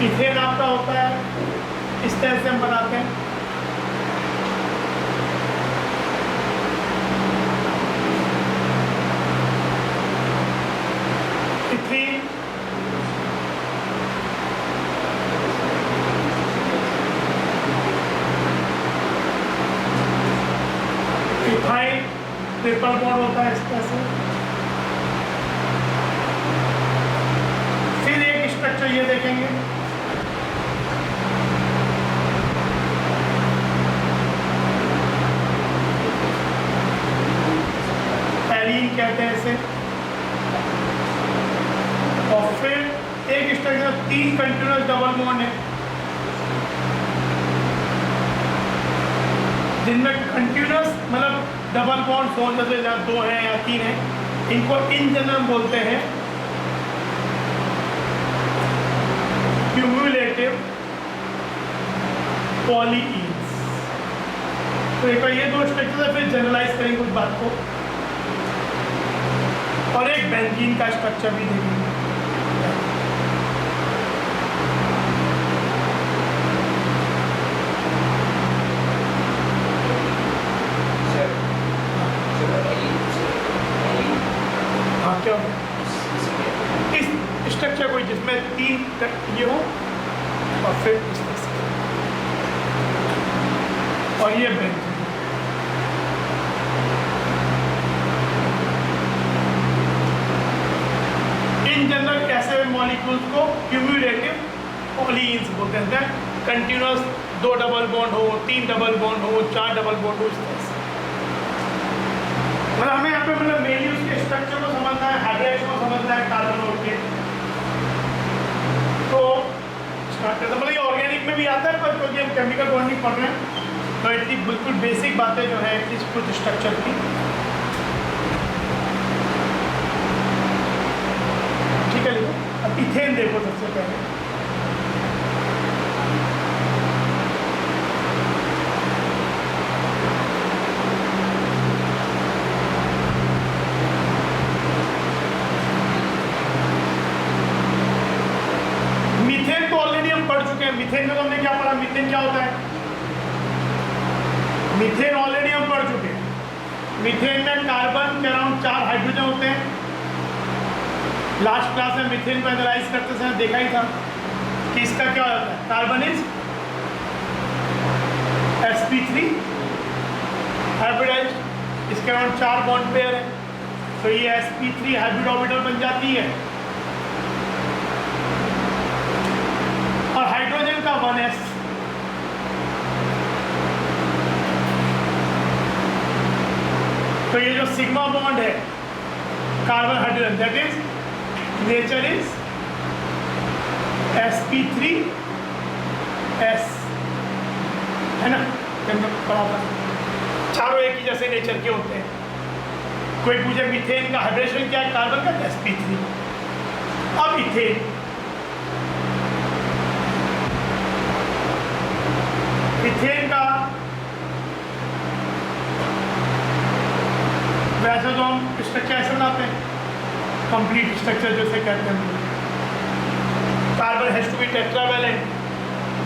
Ethane आपका होता है इस तरह से हम बनाते हैं। इथीन, इथाइन ट्रिपल बॉन्ड होता है इस तरह से। फिर एक स्ट्रक्चर ये देखेंगे, एलीन कहते हैं इसे। और फिर एक स्ट्रक्चर 3 कंटिन्यूअस डबल बॉन्ड है, जिनमें कंटिन्यूअस मतलब डबल बॉन्ड हो, जैसे 2 है या 3 है, इनको इन जनरल बोलते हैं क्यूमुलेटिव पॉलीइन्स। तो एक बार ये 2 स्ट्रक्चर है, फिर जनरलाइज करेंगे कुछ बात को, और एक बेंजीन का स्ट्रक्चर भी देखेंगे। हाँ, क्या हो इस स्ट्रक्चर को जिसमें 3 ये हो और फिर इस तरह से, और ये बेंजीन। इन जनरल कैसे मॉलिक्यूल्स को क्यूमुलेटिव पॉलीइन्स बोलते हैं। कंटिन्यूअस 2 डबल बॉन्ड हो, 3 डबल बॉन्ड हो, 4 डबल बॉन्ड हो, इस तरह से। मतलब हमें यहाँ पे मतलब मेनली उसके स्ट्रक्चर को समझना है, हाइड्रेशन को समझना है, कार्बन नोट के। तो स्ट्रक्चर मतलब ये ऑर्गेनिक में भी आता है, पर क्योंकि हम केमिकल बॉन्डिंग पढ़ रहे हैं तो इतनी बिल्कुल बेसिक बातें जो है इस कुछ स्ट्रक्चर की, ठीक है। लिखो अब इथेन देखो सबसे पहले। मीथेन तो ऑलरेडी हम पढ़ चुके हैं। मीथेन में तो हमने क्या पढ़ा, मीथेन क्या होता है, मीथेन ऑलरेडी हम पढ़ चुके हैं। मीथेन में कार्बन के अराउंड 4 हाइड्रोजन होते हैं। लास्ट क्लास में मीथेन को एनालाइज करते समय देखा ही था कि इसका क्या होता है, कार्बन इज sp3 हाइब्रिडाइज्ड, इसके अराउंड 4 बॉन्ड पेयर है, तो ये sp3 हाइब्रिड ऑर्बिटल बन जाती है। और हाइड्रोजन का 1s, तो ये जो सिग्मा बॉन्ड है carbon hydrogen, that is nature is sp3s, है ना, पढ़ा था। चारों एक ही जैसे नेचर के होते हैं। कोई पूछे मीथेन का हाइड्रेशन क्या है, कार्बन का sp3। अब इथेन, इथेन का वैसे तो हम स्ट्रक्चर ऐसे बनाते हैं, कंप्लीट स्ट्रक्चर जैसे कहते हैं। Carbon has to be tetravalent,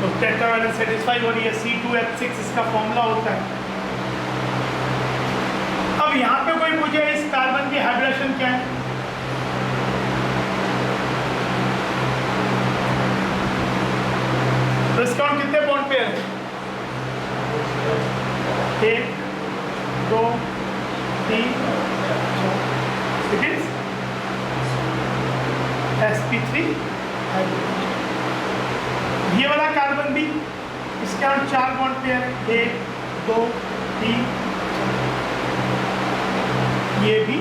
तो टेट्रावैलेंट सेटिस्फाई हो रही है, C2H6 इसका फॉर्मूला होता है। अब यहाँ पे कोई पूछे इस कार्बन की हाइब्रिडेशन क्या है, तो इसका कितने बॉन्ड पेयर है, 1 2 3 4, इट इज sp3 हाइब्रिड। ये वाला कार्बन भी इसके अराउंड 4 बॉन्ड पेयर है, 1 2 3 4, ये भी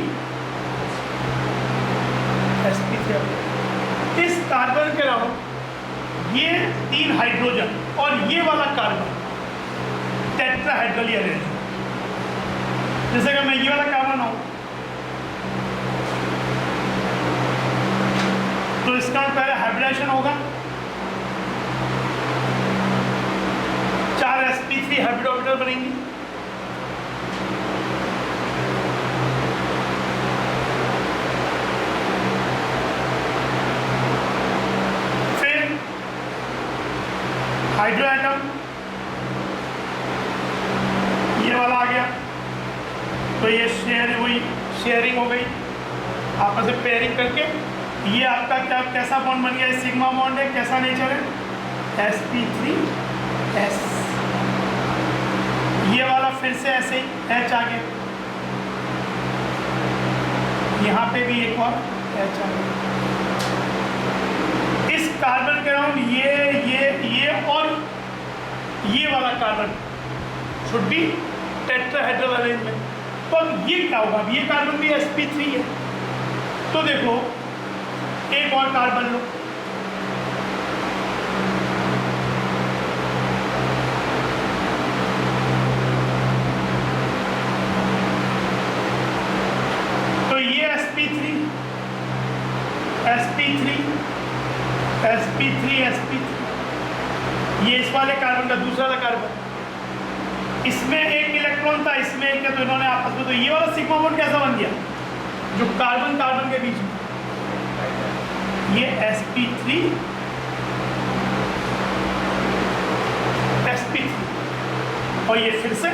sp3। इस कार्बन के अराउंड ये 3 हाइड्रोजन और ये वाला कार्बन टेट्राहेड्रली अरेंज। जैसे कि मैं ये वाला कार्बन हूं, तो इसका पहले हाइब्रिडेशन होगा, 4 sp3 हाइब्रिड ऑर्बिटल बनेंगी। फिर ये वही शेयरिंग हो गई, आपस में पेयरिंग करके ये आपका क्या कैसा बॉन्ड बन गया, सिग्मा बॉन्ड है, कैसा नेचर है, sp3s। ये वाला फिर से ऐसे ही H आ गया, यहाँ पे भी एक और H आ गया। इस कार्बन के अराउंड ये और ये वाला carbon should be tetrahedral arrangement. तो अब ये क्या होगा, अब ये कार्बन भी sp3 है, तो देखो एक और कार्बन लो, तो ये sp3 ये इस वाले कार्बन का दूसरा वाला कार्बन, इसमें एक इलेक्ट्रॉन था, इसमें एक है, तो इन्होंने आपस में, तो ये वाला सिग्मा बॉन्ड कैसा बन गया, जो कार्बन कार्बन के बीच में, ये sp3 और ये फिर से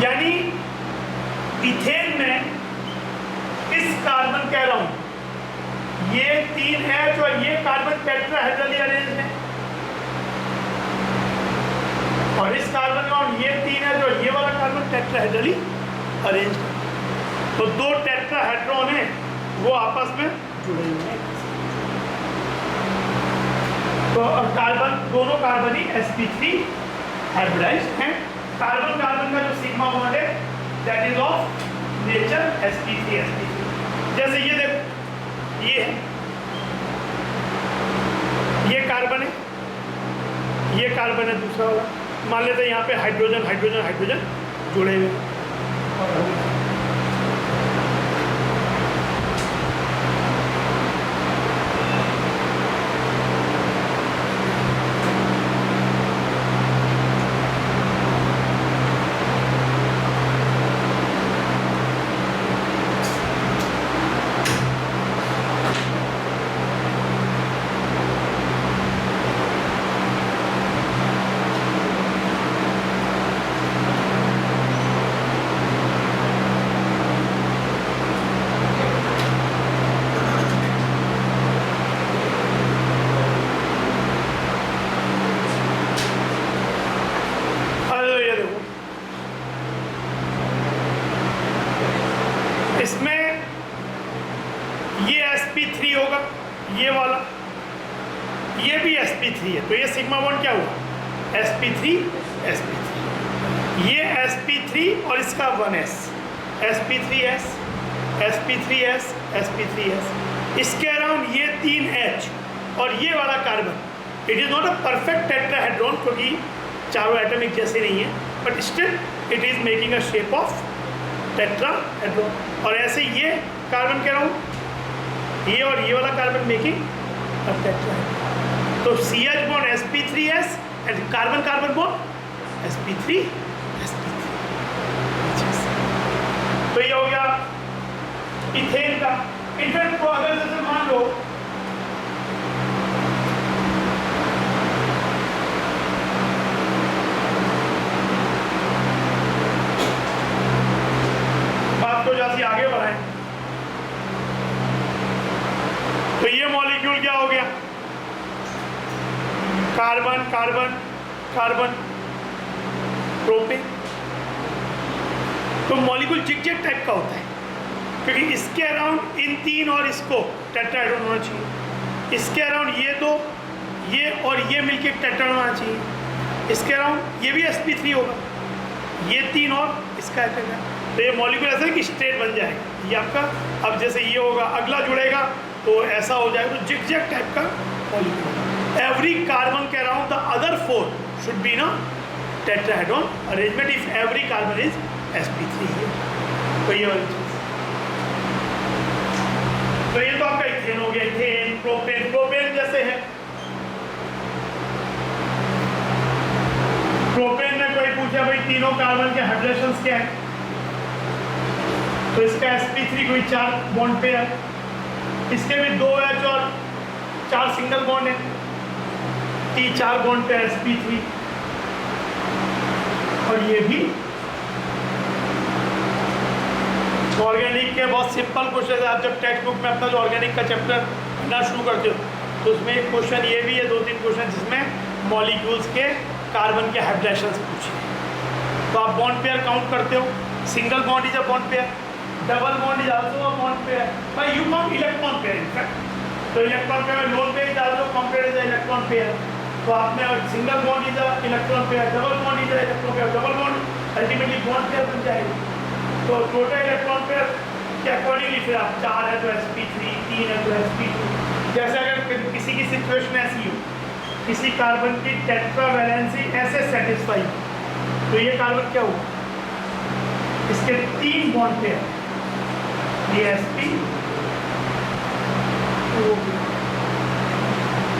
यानी इथेन में इस कार्बन के अराउंड ये 3H और ये कार्बन टेट्राहेड्रली अरेंज है, और इस कार्बन का ये 3H और ये वाला कार्बन टेट्राहेड्रली अरेंज है। तो दो टेट्राहेड्रॉन है वो आपस में जुड़े हुए हैं। तो कार्बन, दोनों कार्बन ही sp3 हाइब्रिडाइज्ड हैं। कार्बन कार्बन का जो सिग्मा बॉन्ड है that is of nature sp3। जैसे ये देखो, ये कार्बन है, ये कार्बन है दूसरा वाला, मान लेते हैं यहाँ पे हाइड्रोजन हाइड्रोजन हाइड्रोजन जुड़े हुए हैं। तो ये सिग्मा बॉन्ड क्या हुआ, sp3 ये sp3 और इसका 1s, sp3s sp3s sp3s, इसके अराउंड ये 3H और ये वाला carbon, it is not a perfect tetrahedron क्योंकि चारों एटम एक जैसे नहीं है, but still it is making a shape of tetrahedron. और ऐसे ये कार्बन के अराउंड ये और ये वाला कार्बन मेकिंग अ टेट्राहेड्रॉन। तो CH bond sp3s and carbon carbon bond sp3 sp3। तो ये हो गया इथेन का। इनफैक्ट को अगर जैसे मान लो बात को जैसे आगे बढ़ाएं तो ये मॉलिक्यूल क्या हो गया, कार्बन कार्बन कार्बन प्रोपेन। तो मॉलिक्यूल जिग-जैग टाइप का होता है क्योंकि इसके अराउंड इन तीन और इसको टेट्राहेड्रॉन होना चाहिए, इसके अराउंड ये दो ये और ये मिलके टेट्राहेड्रॉन होना चाहिए, इसके अराउंड ये भी sp3 होगा, ये तीन और इसका टेट्राहेड्रॉन। तो ये मॉलिक्यूल ऐसा है कि स्ट्रेट बन जाएगा ये आपका। अब जैसे ये होगा अगला जुड़ेगा तो ऐसा हो जाएगा, तो जिग-जैग टाइप का मॉलिक्यूल। Every carbon के around the other four should be na tetrahedron arrangement if every carbon is sp3 है। तो ये वाली चीज, तो ये तो आपका इथेन हो गया, इथेन प्रोपेन। प्रोपेन जैसे है, प्रोपेन में कोई पूछे भाई तीनों कार्बन के हाइड्रेशंस क्या है, तो इसका sp3 कोई 4 बॉन्ड पे है, इसके भी 2H और 4 सिंगल बॉन्ड है, T4 बॉन्ड पे sp3 और ये भी ऑर्गेनिक के बहुत सिंपल क्वेश्चन है। आप जब टेक्स्ट बुक में अपना जो ऑर्गेनिक का चैप्टर पढ़ना शुरू करते हो तो उसमें एक क्वेश्चन ये भी है, 2-3 क्वेश्चन जिसमें मॉलिक्यूल्स के कार्बन के हाइब्रिडेशंस पूछे। तो आप बॉन्ड पेयर काउंट करते हो, single bond is a bond pair, double bond is also a bond pair, by you count electron pair in fact. तो इलेक्ट्रॉन पेयर में lone pair is also counted as electron pair. तो आपने single bond is a electron pair, double bond is a electron pair, double bond ultimately bond pair बन जाएगी। तो total electron pair के accordingly फिर आप 4 है तो sp3, 3 है तो sp2। जैसे अगर किसी की सिचुएशन ऐसी हो, किसी कार्बन की टेट्रावैलेंसी ऐसे सेटिस्फाई, तो ये कार्बन क्या हो, इसके 3 बॉन्ड पेयर, ये sp।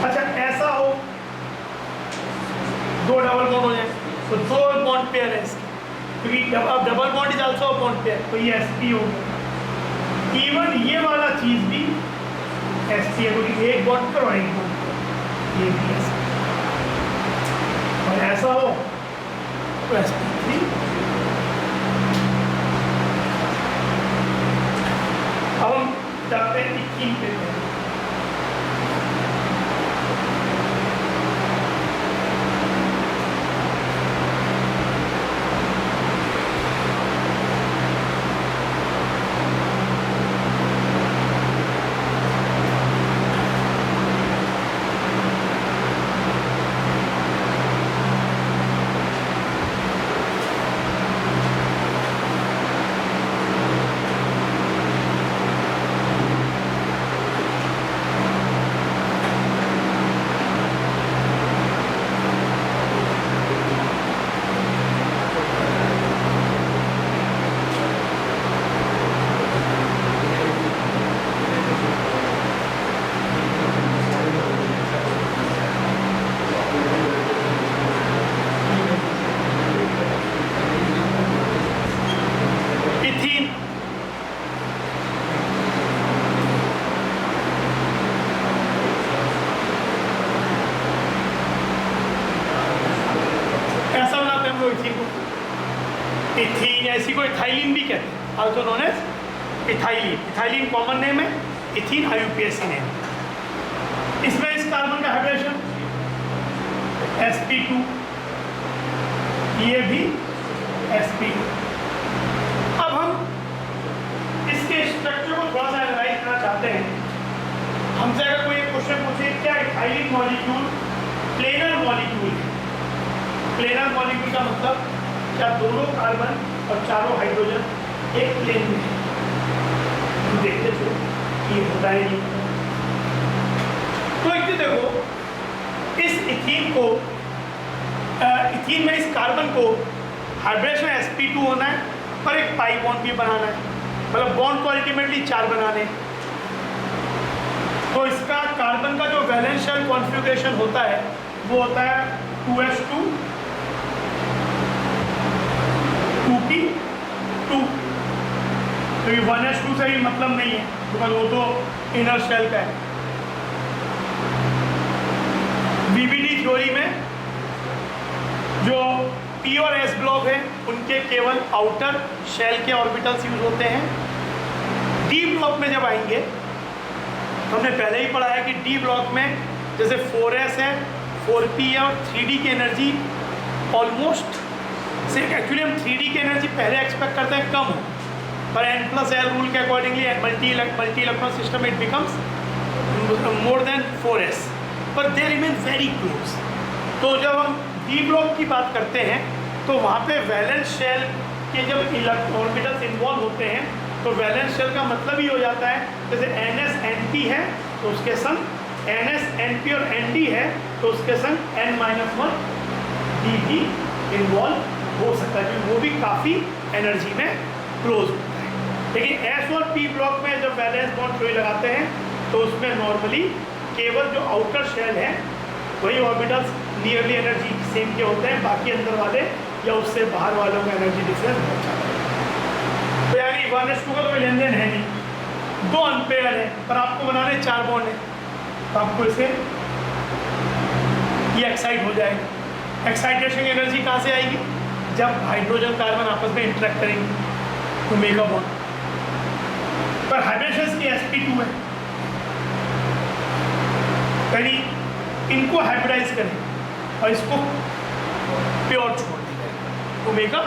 अच्छा ऐसा हो 2 डबल बॉन्ड हो जाए तो 2 बॉन्ड पेयर है इसके, क्योंकि अब double bond is also a bond pair, तो ये sp हो गया। इवन ये वाला चीज भी sp है, क्योंकि एक बॉन्ड पर और एक बॉन्ड पर, ये भी sp। और ऐसा हो तो sp3। अब हम जाते हैं 21 पे। इथीन या इसी को इथाइलिन भी कहते हैं, also known as ethylene. Ethylene common name है, इथीन IUPAC नेम। इसमें इस कार्बन का हाइड्रेशन sp2, ये भी sp2। अब हम इसके स्ट्रक्चर को थोड़ा सा एनालाइज करना चाहते हैं। हमसे अगर कोई क्वेश्चन पूछे क्या इथाइलिन मॉलिक्यूल प्लेनर मॉलिक्यूल है? प्लेनर मॉलिक्यूल का मतलब क्या दोनों कार्बन और चारों हाइड्रोजन एक प्लेन में है? तो देखते थे ये होता है नहीं। तो एक देखो, इस इथीन को इथीन में इस कार्बन को हाइड्रेशन sp2 होना है और एक पाई बॉन्ड भी बनाना है, मतलब बॉन्ड को अल्टीमेटली 4 बनाने। तो इसका कार्बन का जो वैलेंस शेल कॉन्फ़िगरेशन होता है वो होता है 2s2 2p2। तो ये 1s2 से भी मतलब नहीं है, बिकॉज वो तो इनर शेल का है। VBD थ्योरी में जो p और s ब्लॉक है उनके केवल आउटर शेल के ऑर्बिटल्स यूज होते हैं। d ब्लॉक में जब आएंगे तो हमने पहले ही पढ़ा है कि d ब्लॉक में जैसे 4s है, 4p है और 3d की एनर्जी ऑलमोस्ट से, एक्चुअली हम 3d की एनर्जी पहले एक्सपेक्ट करते हैं कम हो, पर n+l रूल के accordingly multi electron system it becomes more than 4s, पर दे रिमेन वेरी क्लोज। तो जब हम d ब्लॉक की बात करते हैं तो वहाँ पे वैलेंस शेल के जब ऑर्बिटल्स इन्वॉल्व होते हैं तो वैलेंस शेल का मतलब ही हो जाता है, जैसे NS NP है तो उसके संग NS NP और ND है तो उसके संग N-1 D भी इन्वॉल्व हो सकता है, क्योंकि वो भी काफ़ी एनर्जी में क्लोज होता है। लेकिन S और P ब्लॉक में जब वैलेंस बॉन्ड थ्योरी लगाते हैं तो उसमें नॉर्मली केवल जो आउटर शेल है वही ऑर्बिटल्स नियरली एनर्जी सेम के होते हैं, बाकी अंदर वाले या उससे बाहर वालों का एनर्जी डिफरेंस बहुत ज़्यादा है। तो यानी 1s2 का तो कोई लेन देन है नहीं, 2 अनपेयर है, पर आपको बनाने 4 बॉन्ड है, तो आपको इसे ये एक्साइट हो जाएगा। एक्साइटेशन की एनर्जी कहाँ से आएगी? जब हाइड्रोजन कार्बन आपस में इंटरेक्ट करेंगे तो मेक अ बॉन्ड। पर हाइड्रोजन की sp2 है, यानी इनको हाइब्रिडाइज करें और इसको प्योर छोड़ देंगे तो मेक अ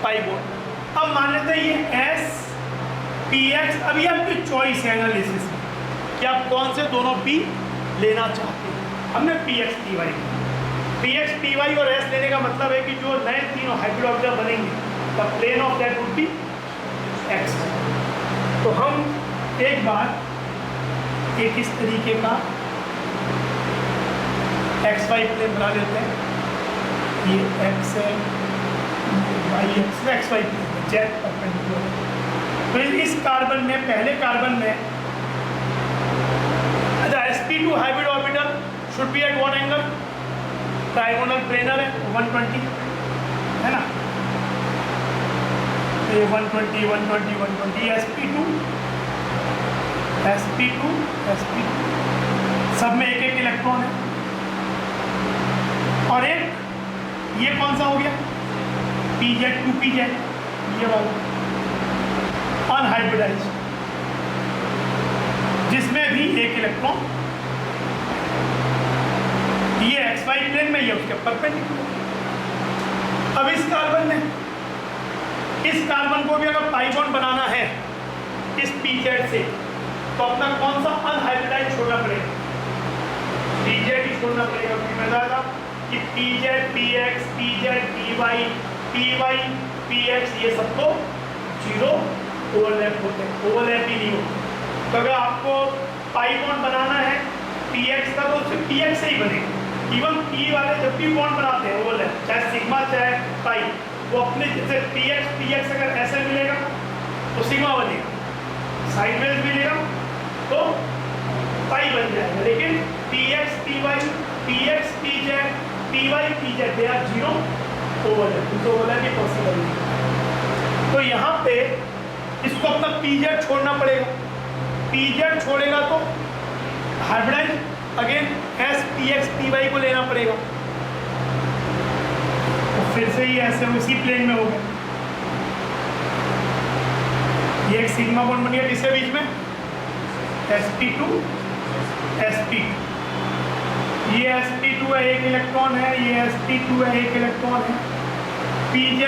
पाई बॉन्ड। अब मान लेते हैं ये SPX, अभी आपकी चॉइस है एनालिसिस में कि आप कौन से दोनों P लेना चाहते हैं। हमने PX PY और S लेने का मतलब है कि जो नए तीनों हाइब्रिड ऑर्बिटल बनेंगे the plane of that would be X। तो हम एक बार एक इस तरीके का XY प्लेन बना लेते हैं। ये X है, Y XY प्लेन है, जेड परपेंडिकुलर। तो इस कार्बन में, पहले कार्बन में अच्छा sp2 hybrid orbital should be at what angle? Trigonal planar है 120 है ना, ये 120 120 120 sp2 सब में एक एक इलेक्ट्रॉन है। और एक ये कौन सा हो गया? pz 2pz, ये वाला अनहाइब्रिडाइज, जिसमें भी एक इलेक्ट्रॉन, ये XY प्लेन में, ये उसके परपेंडिकुलर। अब इस कार्बन को भी अगर पाई बॉन्ड बनाना है इस pz से, तो अपना कौन सा अनहाइब्रिडाइज छोड़ना पड़ेगा? pz ही छोड़ना पड़ेगा। मैं बताया कि pz px pz py px ये सब तो जीरो ओवरलैप होते हैं, ओवरलैप ही नहीं होते। तो अगर आपको पाई बॉन्ड बनाना है px का तो सिर्फ px से ही बनेगा। इवन p वाले जब भी बॉन्ड बनाते हैं ओवरलैप, चाहे सिग्मा चाहे पाई, वो अपने जैसे px अगर ऐसे मिलेगा तो सिग्मा बनेगा, साइडवेज मिलेगा तो पाई बन जाएगा। लेकिन px py px pz py pz they are zero overlap, तो ओवरलैप ही पॉसिबल नहीं। तो यहाँ पे इसको अपना pz छोड़ना पड़ेगा। pz छोड़ेगा तो हाइब्रिडाइज अगेन SPX PY को लेना पड़ेगा। तो फिर से ही ऐसे उसी प्लेन में हो गया। ये एक सिग्मा बॉन्ड बन गया किसके बीच में? sp2 sp2। ये sp2 है, एक इलेक्ट्रॉन है, ये sp2 है, एक इलेक्ट्रॉन है। pz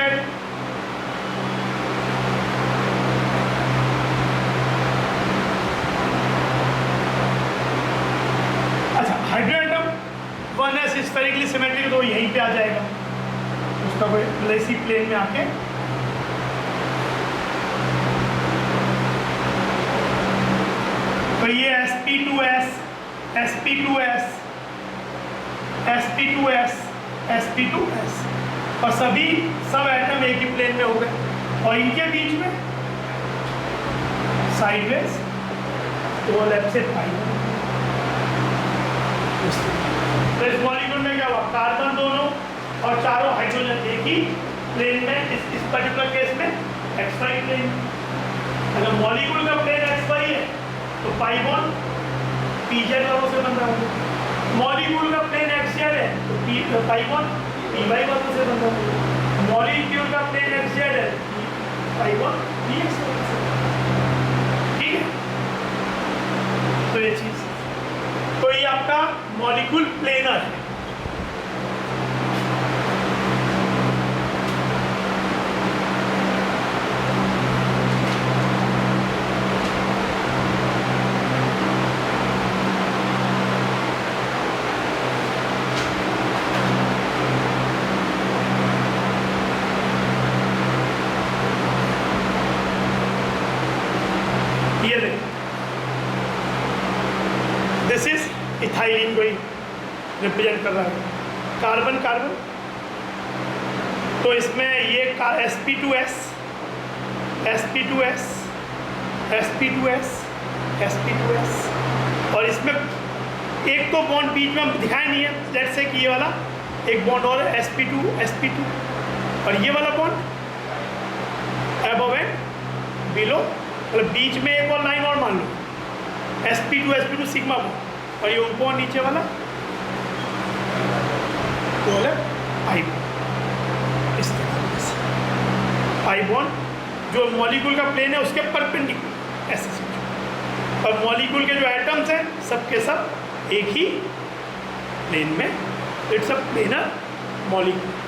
हाइड्रोएटम 1s स्फेरिकली सिमेट्रिक, तो यहीं पे आ जाएगा उसका कोई इसी प्लेन में आके। तो ये sp2s sp2s sp2s sp2s और सभी सब एटम एक ही प्लेन में हो गए और इनके बीच में साइडवेज ओवरलैप से पाई। तो इस मॉलिक्यूल में क्या हुआ? कार्बन दोनों और चारों हाइड्रोजन एक ही प्लेन में, इस पर्टिकुलर केस में XY प्लेन। अगर मॉलिक्यूल का प्लेन XY है तो पाई बॉन्ड pz वालों से बन रहा है। मॉलिक्यूल का प्लेन XZ है तो पाई बॉन्ड py वालों से बन रहा है। मॉलिक्यूल का प्लेन XZ है पाई बॉन्ड px वालों से। ठीक है, तो ये चीज, तो ये आपका मॉलिक्यूल प्लेनर है। ये देखो, दिस इज इथाइलिन को ही रिप्रेजेंट कर रहा है, कार्बन कार्बन। तो इसमें ये sp2s sp2s sp2s sp2s और इसमें एक तो बॉन्ड बीच में हम दिखाया नहीं है, जैसे से कि ये वाला एक बॉन्ड और है sp2 sp2 और ये वाला बॉन्ड अबव एंड बिलो, मतलब बीच में एक और लाइन और मान लो sp2 sp2 सिग्मा बॉन्ड और ये ऊपर नीचे वाला पाई बॉन्ड इस तरह से। पाई बॉन्ड जो मॉलिक्यूल का प्लेन है उसके परपेंडिकुलर ऐसे समझो, और मॉलिक्यूल के जो एटम्स हैं सबके सब एक ही प्लेन में, it's a planar molecule.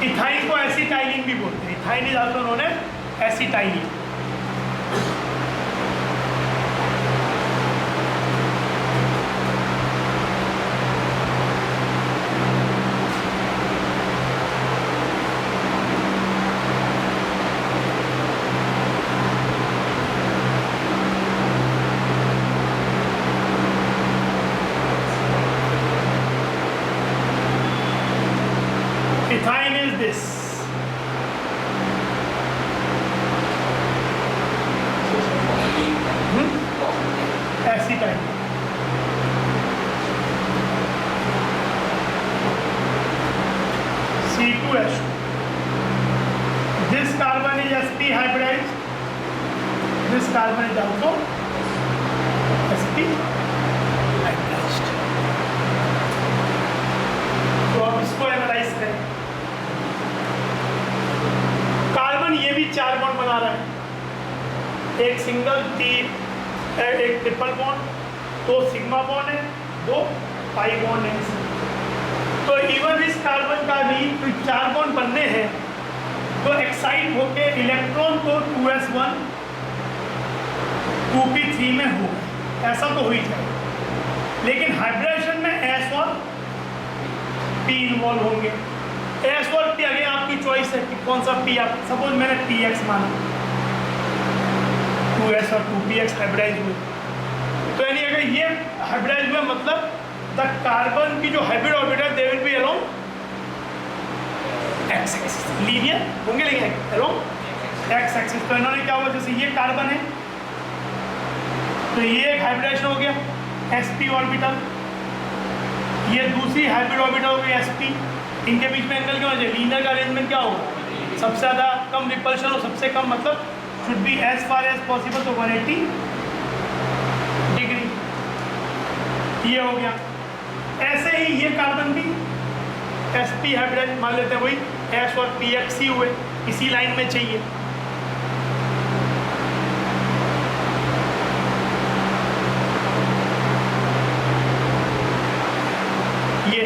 Ethyne को एसिटाइलिन भी बोलते हैं। Ethyne is also known as acetylene. Ethyne is this. Acetyl. C2H2. This carbon is sp hybridized. This carbon is also sp hybridized. तो अब इसको एनालाइज करें। कार्बन ये भी 4 बॉन्ड बना रहा है, एक सिंगल, 3, एक ट्रिपल बॉन्ड, 2 सिग्मा बॉन्ड है, 2 पाई बॉन्ड है। तो इवन इस कार्बन का भी 4 बॉन्ड बनने हैं तो एक्साइट होके इलेक्ट्रॉन तो 2s1 2p3 में होगा, ऐसा तो हो ही जाए। लेकिन हाइब्रिडेशन में s और p इन्वॉल्व होंगे। एस और पी अगेन आपकी चॉइस है कि कौन सा पी आप, सपोज मैंने px माना, 2s और 2px हाइब्रिडाइज हुए, तो यानी अगर ये हाइब्रिडाइज हुए मतलब द कार्बन की जो hybrid orbital they will be along x axis, linear होंगे लेकिन अलोंग एक्स एक्सिस। तो इन्होंने क्या हुआ, जैसे ये कार्बन है तो ये एक हाइब्रिडाइजेशन हो गया sp ऑर्बिटल, ये दूसरी हाइब्रिड ऑर्बिटल हो गई sp। इनके बीच में एंगल क्या होना चाहिए, लीनियर का अरेंजमेंट क्या होगा, सबसे ज़्यादा कम रिपल्शन और सबसे कम मतलब should be as far as possible, तो 180 डिग्री ये हो गया। ऐसे ही ये कार्बन भी sp हाइब्रिड मान लेते हैं, वही s और px हुए, इसी लाइन में चाहिए। ये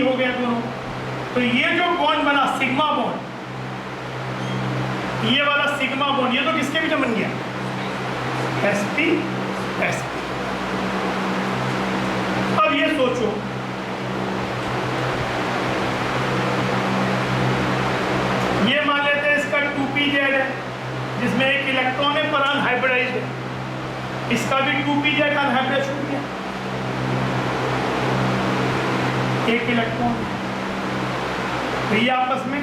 हो गया दोनों। तो ये जो बॉन्ड बना सिग्मा बॉन्ड, ये वाला सिग्मा बॉन्ड, ये तो किसके बीच में बन गया, sp sp। अब ये सोचो ये मान लेते हैं इसका 2pz है जिसमें एक इलेक्ट्रॉन है पर अनहाइब्रिडाइज्ड है, इसका भी 2pz अनहाइब्रिडाइज्ड हो गया, एक इलेक्ट्रॉन, तो ये आपस में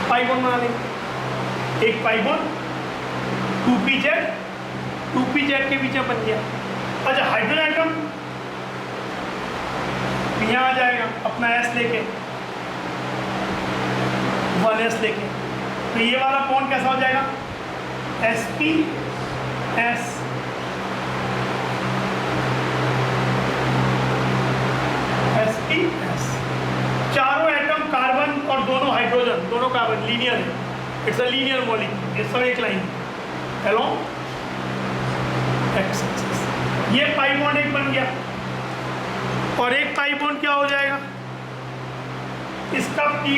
पाई बॉन्ड बना लेंगे, एक पाई बॉन्ड 2pz के बीच में बन गया। अच्छा हाइड्रोजन एटम यहाँ आ जाएगा अपना s लेके, 1s लेके, तो ये वाला बॉन्ड कैसा हो जाएगा, sp एस, sp s, चारों एटम कार्बन और दोनों हाइड्रोजन, दोनों कार्बन लीनियर है, इट्स अ लीनियर मॉलिक्यूल, ये सब एक लाइन अलोंग एक्स एक्सिस। ये पाई बॉन्ड एक बन गया, और एक पाई बॉन्ड क्या हो जाएगा, इसका py,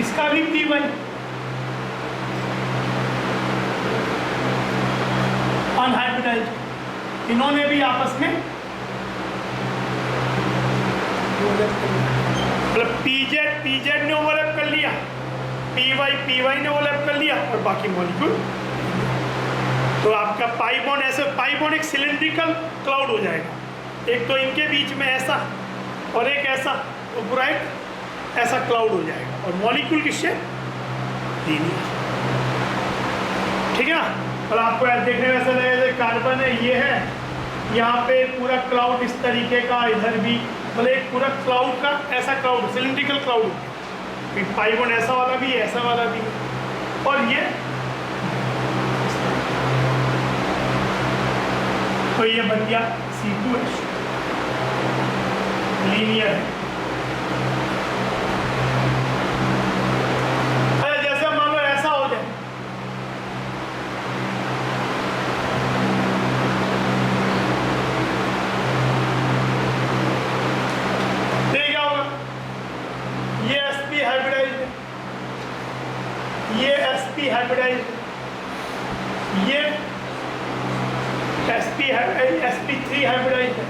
इसका भी py, अनहाइब्रिडाइज्ड, इन्होंने भी आपस में मतलब पीजेड ने ओवरलैप कर लिया, पीवाई ने ओवरलैप कर लिया, और बाकी मॉलिक्यूल। तो आपका पाई बॉन्ड ऐसे, पाई बॉन्ड एक सिलेंड्रिकल क्लाउड हो जाएगा, एक तो इनके बीच में ऐसा और एक ऐसा, तो पूरा एक ऐसा क्लाउड हो जाएगा, और मॉलिक्यूल की शेप लीनियर, ठीक है ना। और आपको देखने में ऐसा लगेगा जैसे कार्बन है, ये है, यहाँ पे पूरा क्लाउड इस तरीके का, इधर भी मतलब एक पूरा क्लाउड का ऐसा cloud, cylindrical cloud, pi bond ऐसा वाला भी है, ऐसा वाला भी है, और ये तो ये बन गया C2H, लीनियर है। अरे जैसे मान लो ऐसा हो जाए, क्या होगा, ये sp हाइब्रिडाइज्ड है, ये sp हाइब्रिडाइज्ड है, ये sp3 हाइब्रिडाइज्ड है।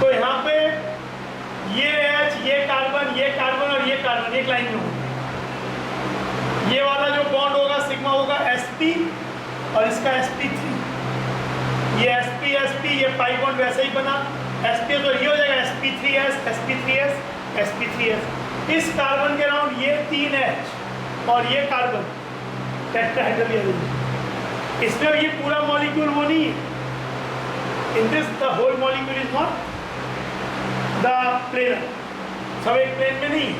तो यहाँ पे ये H, ये कार्बन और ये कार्बन एक लाइन में होगा। ये वाला जो बॉन्ड होगा सिग्मा होगा sp, और इसका sp3, ये sp, ये पाई बॉन्ड वैसे ही बना sp, तो ये हो जाएगा sp3s। इस कार्बन के राउंड ये 3H और ये कार्बन टेट्राहेड्रल, इसमें ये पूरा मॉलिक्यूल वो नहीं है, in this the whole molecule is not the planar, सब एक प्लेन में नहीं।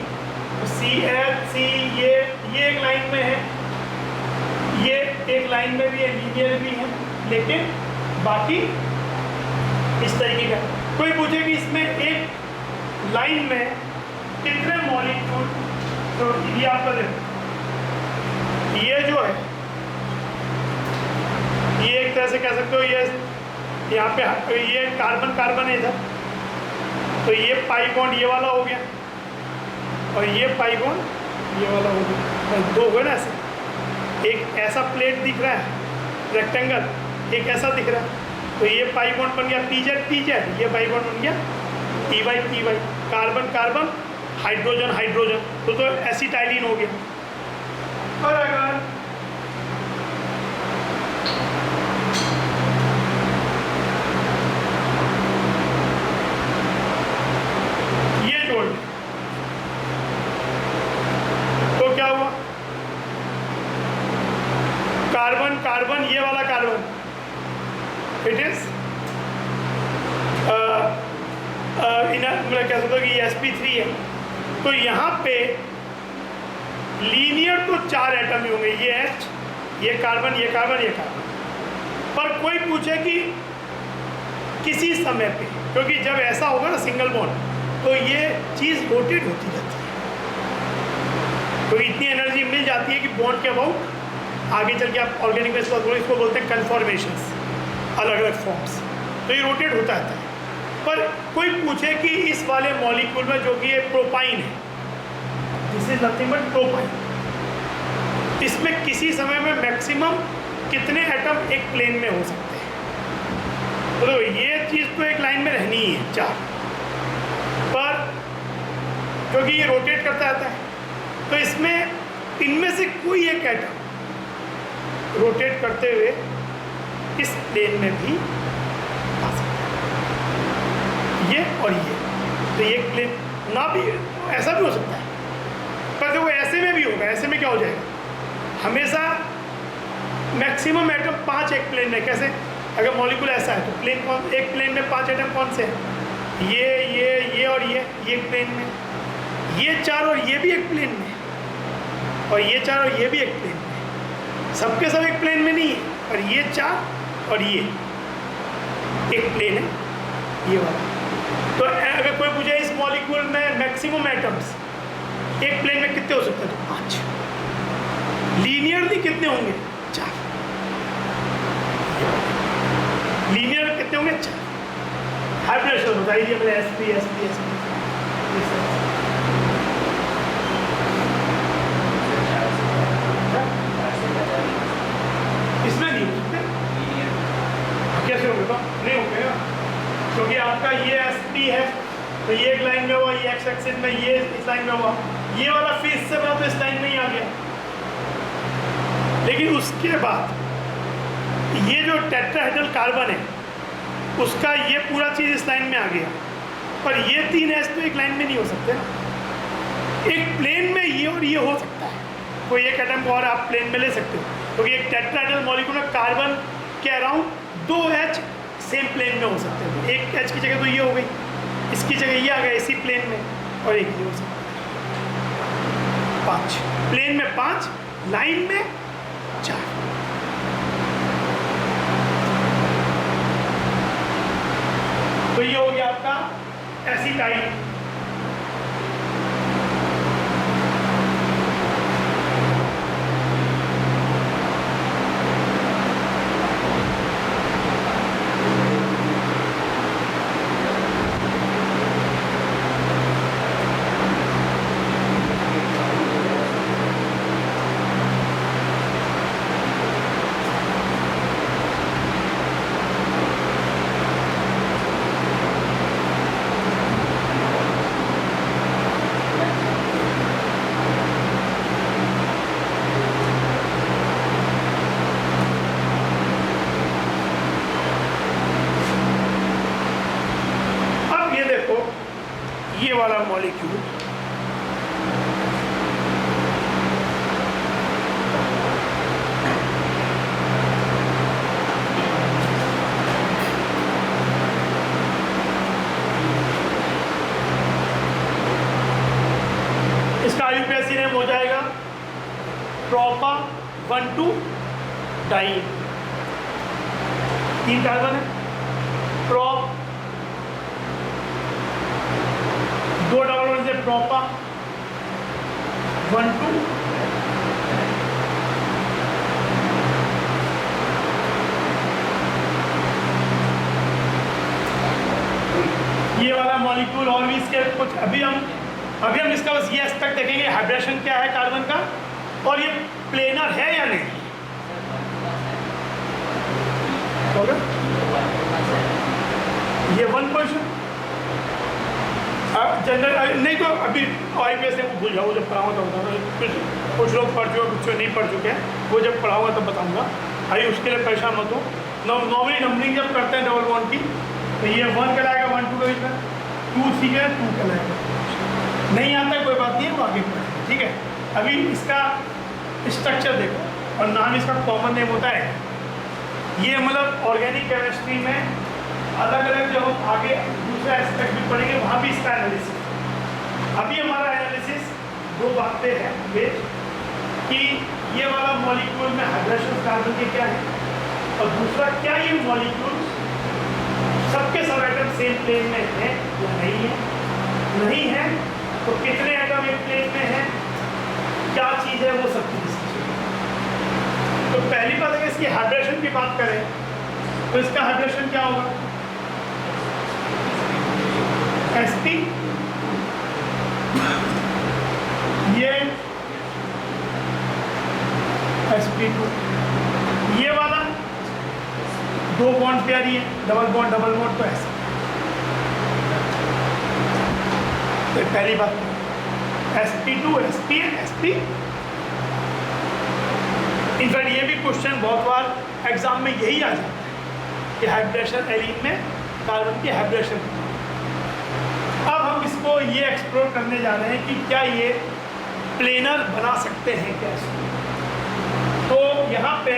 तो CH, ये एक लाइन में है, ये एक लाइन में भी है, लीनियर भी है, लेकिन बाकी इस तरीके का। कोई पूछे कि इसमें एक लाइन में कितने मॉलिक्यूल, तो ये आपका देखो, ये जो है ये एक तरह से कह सकते हो, ये यहाँ पे ये कार्बन है इधर, तो ये पाई बॉन्ड ये वाला हो गया, और ये पाई बॉन्ड ये वाला हो गया, और दो हो ना ऐसे, एक ऐसा प्लेट दिख रहा है रेक्टेंगल, एक ऐसा दिख रहा है, तो ये पाई बॉन्ड बन गया पीजेड, ये पाई बॉन्ड बन गया पी वाई, कार्बन हाइड्रोजन, तो एसिटाइलिन हो गया। और अगर तो क्या हुआ, कार्बन ये वाला कार्बन, इट इज मतलब कह सकते हो कि ये sp3 है, तो यहाँ पे लीनियर तो 4 एटम ही होंगे, ये H, ये कार्बन, ये कार्बन, ये कार्बन। पर कोई पूछे कि किसी समय पे, क्योंकि जब ऐसा होगा ना सिंगल बॉन्ड, तो ये चीज़ रोटेट होती जाती है, तो इतनी एनर्जी मिल जाती है कि बॉन्ड के अबाउट आगे चल के आप ऑर्गेनिक में इसको बोलते हैं कन्फॉर्मेशंस, अलग अलग फॉर्म्स, तो ये रोटेट होता रहता है। पर कोई पूछे कि इस वाले मॉलिक्यूल में जो कि ये प्रोपाइन है, this is nothing but propyne, इसमें किसी समय में मैक्सिमम कितने एटम एक प्लेन में हो सकते हैं, तो ये चीज़ तो एक लाइन में रहनी ही है 4, पर क्योंकि ये रोटेट करता रहता है, तो इसमें इनमें से कोई एक एटम रोटेट करते हुए इस प्लेन में भी आ सकता है, ये और ये, तो ये प्लेन ना भी ऐसा भी हो सकता है, पर देखो ऐसे में भी होगा, ऐसे में क्या हो जाएगा, हमेशा मैक्सिमम एटम 5 एक प्लेन में, कैसे, अगर मॉलिक्यूल ऐसा है तो प्लेन कौन, एक प्लेन में 5 एटम कौन से हैं, ये और ये एक प्लेन में, ये 4 और ये भी एक प्लेन में, और ये 4 और ये भी एक प्लेन में, सबके सब एक प्लेन में नहीं है, और ये 4 और ये एक प्लेन है, ये वाला। तो अगर कोई पूछे इस मॉलिक्यूल में मैक्सिमम एटम्स एक प्लेन में कितने हो सकते हैं, तो 5। लीनियरली कितने होंगे, 4। लीनियर कितने होंगे, 4। हाइब्रिडेशन होता है ये मेरे sp इसमें नहीं हो सकते, कैसे हो गया, नहीं हो गया, क्योंकि आपका ये sp है तो ये एक लाइन में हुआ, ये x एक्सिस में, ये इस लाइन में हुआ, ये वाला फेस से बना तो इस लाइन में ही आ गया। लेकिन उसके बाद ये जो टेट्राहेड्रल कार्बन है उसका ये पूरा चीज़ इस लाइन में आ गया, पर ये 3 एस तो एक लाइन में नहीं हो सकते ना। एक प्लेन में ये और ये हो सकता है, कोई एक एटम को और आप प्लेन में ले सकते हो, क्योंकि एक टेट्राहेड्रल मॉलिक्यूल में कार्बन के अराउंड 2 H सेम प्लेन में हो सकते हैं। एक H की जगह तो ये हो गई, इसकी जगह ये आ गया इसी प्लेन में, और एक ये हो सकता है। 5 प्लेन में 5, लाइन में 4। तो ये हो गया आपका एसिटाइल। ये वाला मॉलिक्यूल इसका आईयूपीएसी नेम हो जाएगा प्रोपा12डाइन। 3 कार्बन है, प्रोप 2 डबल वन से प्रोपा 1,2 ये वाला मॉलिक्यूल। और भी इसके कुछ अभी हम इसका बस ये एस्पेक्ट देखेंगे, हाइब्रिडेशन क्या है कार्बन का, और ये प्लेनर है या नहीं। ये 1 पोजीशन जनरल नहीं, तो अभी आईपीएस को भूल जाओ, जब पढ़ाऊंगा तो बताऊंगा। कुछ लोग पढ़ चुके, कुछ नहीं पढ़ चुके हैं, वो जब पढ़ाऊंगा तब बताऊंगा। अभी उसके लिए परेशान मत हो। नॉर्मली नंबरिंग जब करते हैं डबल बॉन्ड की, तो ये 1 कहलाएगा, 1 2 के बीच में, 2 3 के 2 कहलाएगा। नहीं आता कोई बात नहीं है, वो आगे पढ़ेंगे, ठीक है। अभी इसका स्ट्रक्चर देखो, और नाम इसका कॉमन नेम होता है। ये मतलब ऑर्गेनिक केमिस्ट्री में अलग अलग जब हम आगे दूसरा एस्पेक्ट भी पढ़ेंगे, वहाँ भी इसका एनालिसिस। अभी हमारा एनालिसिस 2 बातें हैं बेस, कि ये वाला मॉलिक्यूल में हाइड्रोजन कार्बन के क्या है, और दूसरा क्या ये मॉलिक्यूल सबके सब एटम सेम प्लेन में है या नहीं है। नहीं है तो कितने एटम एक प्लेन में है, क्या चीज़ है, वो सब चीज़। तो पहली बात अगर इसकी हाइड्रेशन की बात करें तो इसका हाइड्रेशन क्या होगा, sp, ये sp2, ये वाला 2 बॉन्ड पेयर ही है, डबल बॉन्ड तो ऐसा। तो पहली बात sp2 sp sp। इनफैक्ट ये भी क्वेश्चन बहुत बार एग्जाम में यही आ जाता है कि हाइब्रिडेशन एलीन में कार्बन की हाइब्रिडेशन। अब हम इसको ये एक्सप्लोर करने जा रहे हैं कि क्या ये प्लेनर बना सकते हैं कैसे। तो यहाँ पे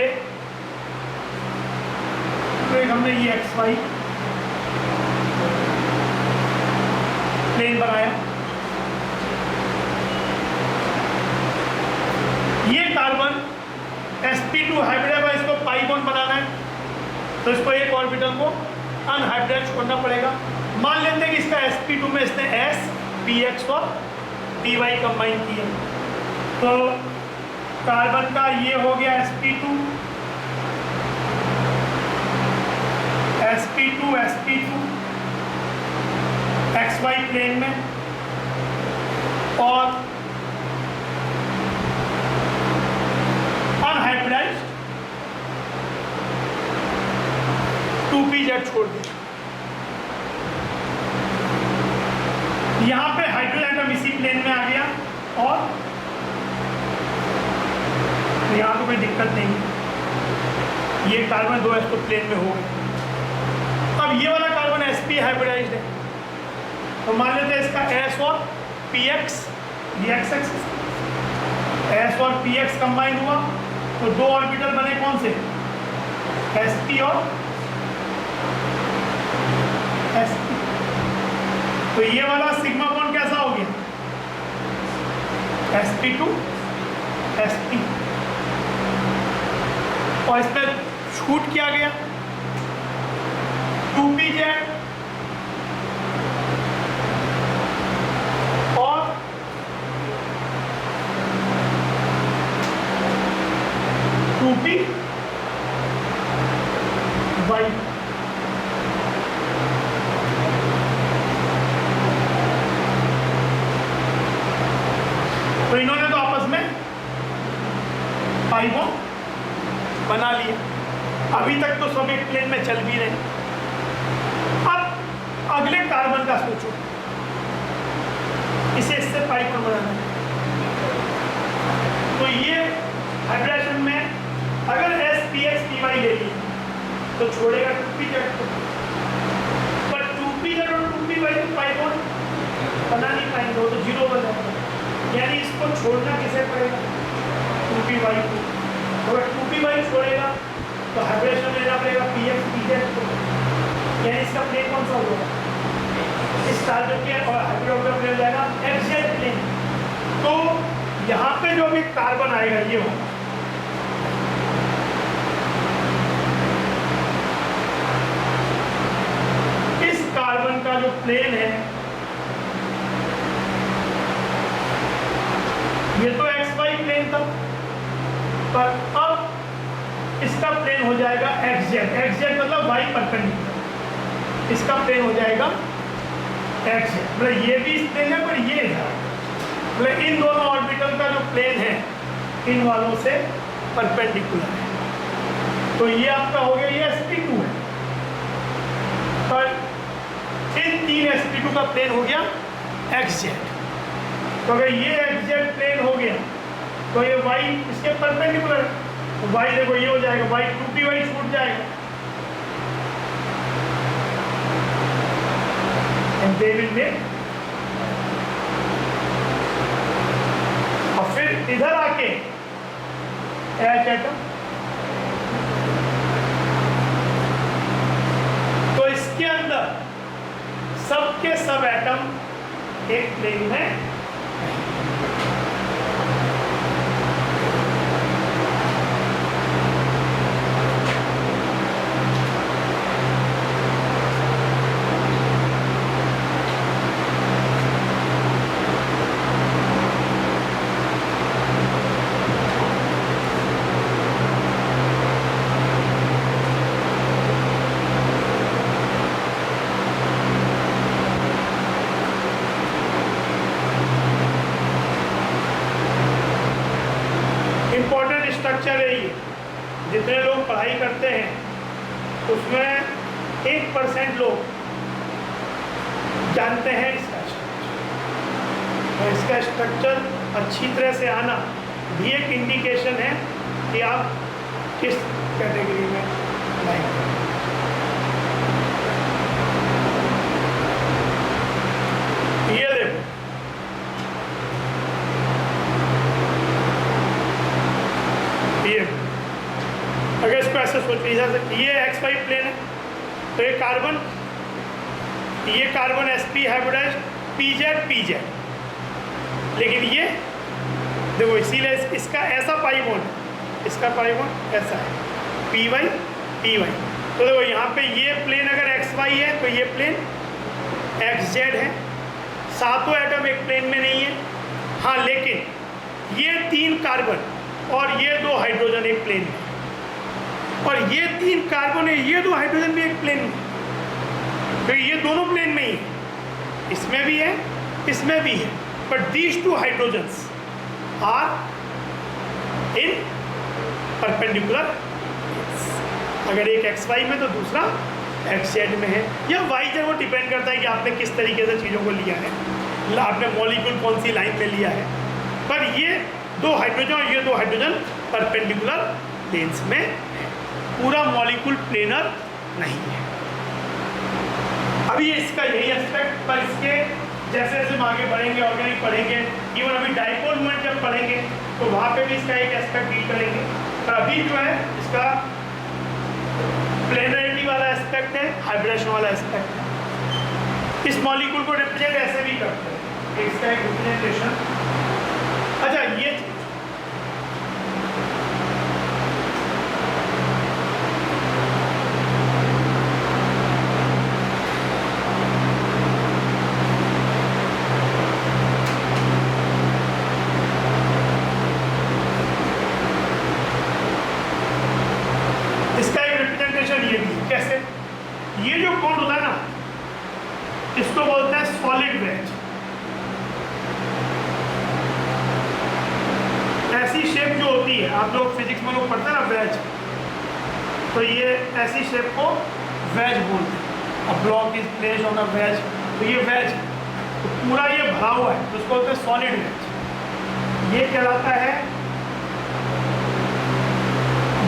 तो हमने ये XY प्लेन बनाया, sp2 हाइब्रिड है, इसको पाई बॉन्ड बनाना है, तो इसको एक ऑर्बिटल को अनहाइब्रिडाइज छोड़ना पड़ेगा। मान लेते हैं कि इसका sp2 में इसने s px और py कंबाइन किया, तो कार्बन का ये हो गया sp2 xy प्लेन में, और अनहाइब्रिडाइज्ड 2pz छोड़ दिया। यहाँ पे हाइड्रोजन एटम इसी प्लेन में आ गया, और यहाँ तो कोई दिक्कत नहीं, ये कार्बन 2s तो प्लेन में हो गए। अब ये वाला कार्बन sp हाइब्रिडाइज्ड है, तो मान लेते हैं इसका s और px, ये x एक्सिस, s और px कंबाइन हुआ, तो दो ऑर्बिटल बने कौन से, sp और sp। तो ये वाला सिग्मा बॉन्ड कैसा हो गया, sp2 sp, और इस पर छूट किया गया 2pz और 2py। तो इन्होंने तो आपस में पाई बॉन्ड बना लिया। अभी तक तो सब एक प्लेन में चल भी रहे। अब अगले कार्बन का सोचो, इसे इससे पाई बॉन्ड बनाना है, तो ये हाइब्रिडेशन में अगर SPX PY ले ली तो छोड़ेगा 2pz को, पर 2pz और 2py तो पाई बॉन्ड बना नहीं पाएंगे, वो तो जीरो बन जाएगा। यानी इसको छोड़ना किसे पड़ेगा, 2py को। अगर 2py छोड़ेगा तो हाइब्रिडेशन लेना पड़ेगा PX PZ को, यानी इसका प्लेन कौन सा होगा, इस टारगेट के, और हाइब्रिड का प्लेन जाएगा XZ प्लेन। तो यहाँ पे जो भी कार्बन आएगा ये होगा, इस कार्बन का जो प्लेन है ये तो XY प्लेन था, पर अब इसका प्लेन हो जाएगा XZ। XZ मतलब Y परपेंडिकुलर, इसका प्लेन हो जाएगा XZ। मतलब ये भी इस प्लेन है, पर ये है, मतलब इन दोनों ऑर्बिटल का जो प्लेन है इन वालों से परपेंडिकुलर है। तो ये आपका हो गया, ये sp2 है, पर इन तीन sp2 का प्लेन हो गया XZ। तो अगर ये XZ प्लेन हो गया तो ये Y इसके परपेंडिकुलर है, तो Y देखो ये हो जाएगा, Y 2py छूट जाएगा, and they will make। और फिर इधर आके H एटम, तो इसके अंदर सबके सब एटम एक प्लेन में। स्ट्रक्चर है ये, जितने लोग पढ़ाई करते हैं उसमें 1% लोग जानते हैं इसका स्ट्रक्चर। तो इसका स्ट्रक्चर अच्छी तरह से आना भी एक इंडिकेशन है कि आप किस कैटेगरी में लाएंगे। ये देखो, ये अगर इसको ऐसे सोचिए, ये XY प्लेन है, तो ये कार्बन sp हाइब्रिडाइज PZ, लेकिन ये देखो, इसीलिए इसका ऐसा पाई बॉन्ड, इसका पाइबॉन्ड ऐसा है, पी वाई टी वाई। तो देखो यहाँ पे ये प्लेन अगर एक्स वाई है तो ये प्लेन एक्स जेड है। सातों एटम एक प्लेन में नहीं है, हाँ, लेकिन ये 3 कार्बन और ये 2 हाइड्रोजन एक प्लेन में, और ये 3 कार्बन है, ये 2 हाइड्रोजन भी एक प्लेन में, तो ये दोनों प्लेन में ही है, इसमें भी है इसमें भी है। But these 2 hydrogens are in perpendicular, अगर एक एक्स वाई में तो दूसरा एक्स जेड में है, या वाई जेड, वो डिपेंड करता है कि आपने किस तरीके से चीज़ों को लिया है, आपने मॉलिक्यूल कौन सी लाइन में लिया है। पर ये 2 हाइड्रोजन और ये 2 हाइड्रोजन परपेंडिकुलर प्लेन्स में है, पूरा मॉलिक्यूल प्लेनर नहीं है। अभी इसका यही एस्पेक्ट, पर इसके जैसे जैसे हम आगे बढ़ेंगे, ऑर्गेनिक पढ़ेंगे, इवन अभी डाइपोल मोमेंट जब पढ़ेंगे तो वहाँ पे भी इसका एक एस्पेक्ट डील करेंगे। पर अभी जो है इसका प्लेनरिटी वाला एस्पेक्ट है, हाइब्रिडेशन वाला एस्पेक्ट है। इस मॉलिक्यूल को रिप्रेजेंट ऐसे भी करते हैं, इसका एक रिप्रेजेंटेशन। अच्छा, ये इसका एक रिप्रेजेंटेशन ये भी है। कैसे? ये जो बॉन्ड होता है ना, इसको बोलते हैं सॉलिड वेज। ऐसी शेप जो होती है, आप लोग फिजिक्स में लोग पढ़ते हैं ना वेज, तो ये ऐसी शेप को वेज बोलते हैं। A block is placed on a wedge, तो ये वेज, तो पूरा ये भरा हुआ है, तो उसको बोलते हैं सॉलिड वेज। ये कहलाता है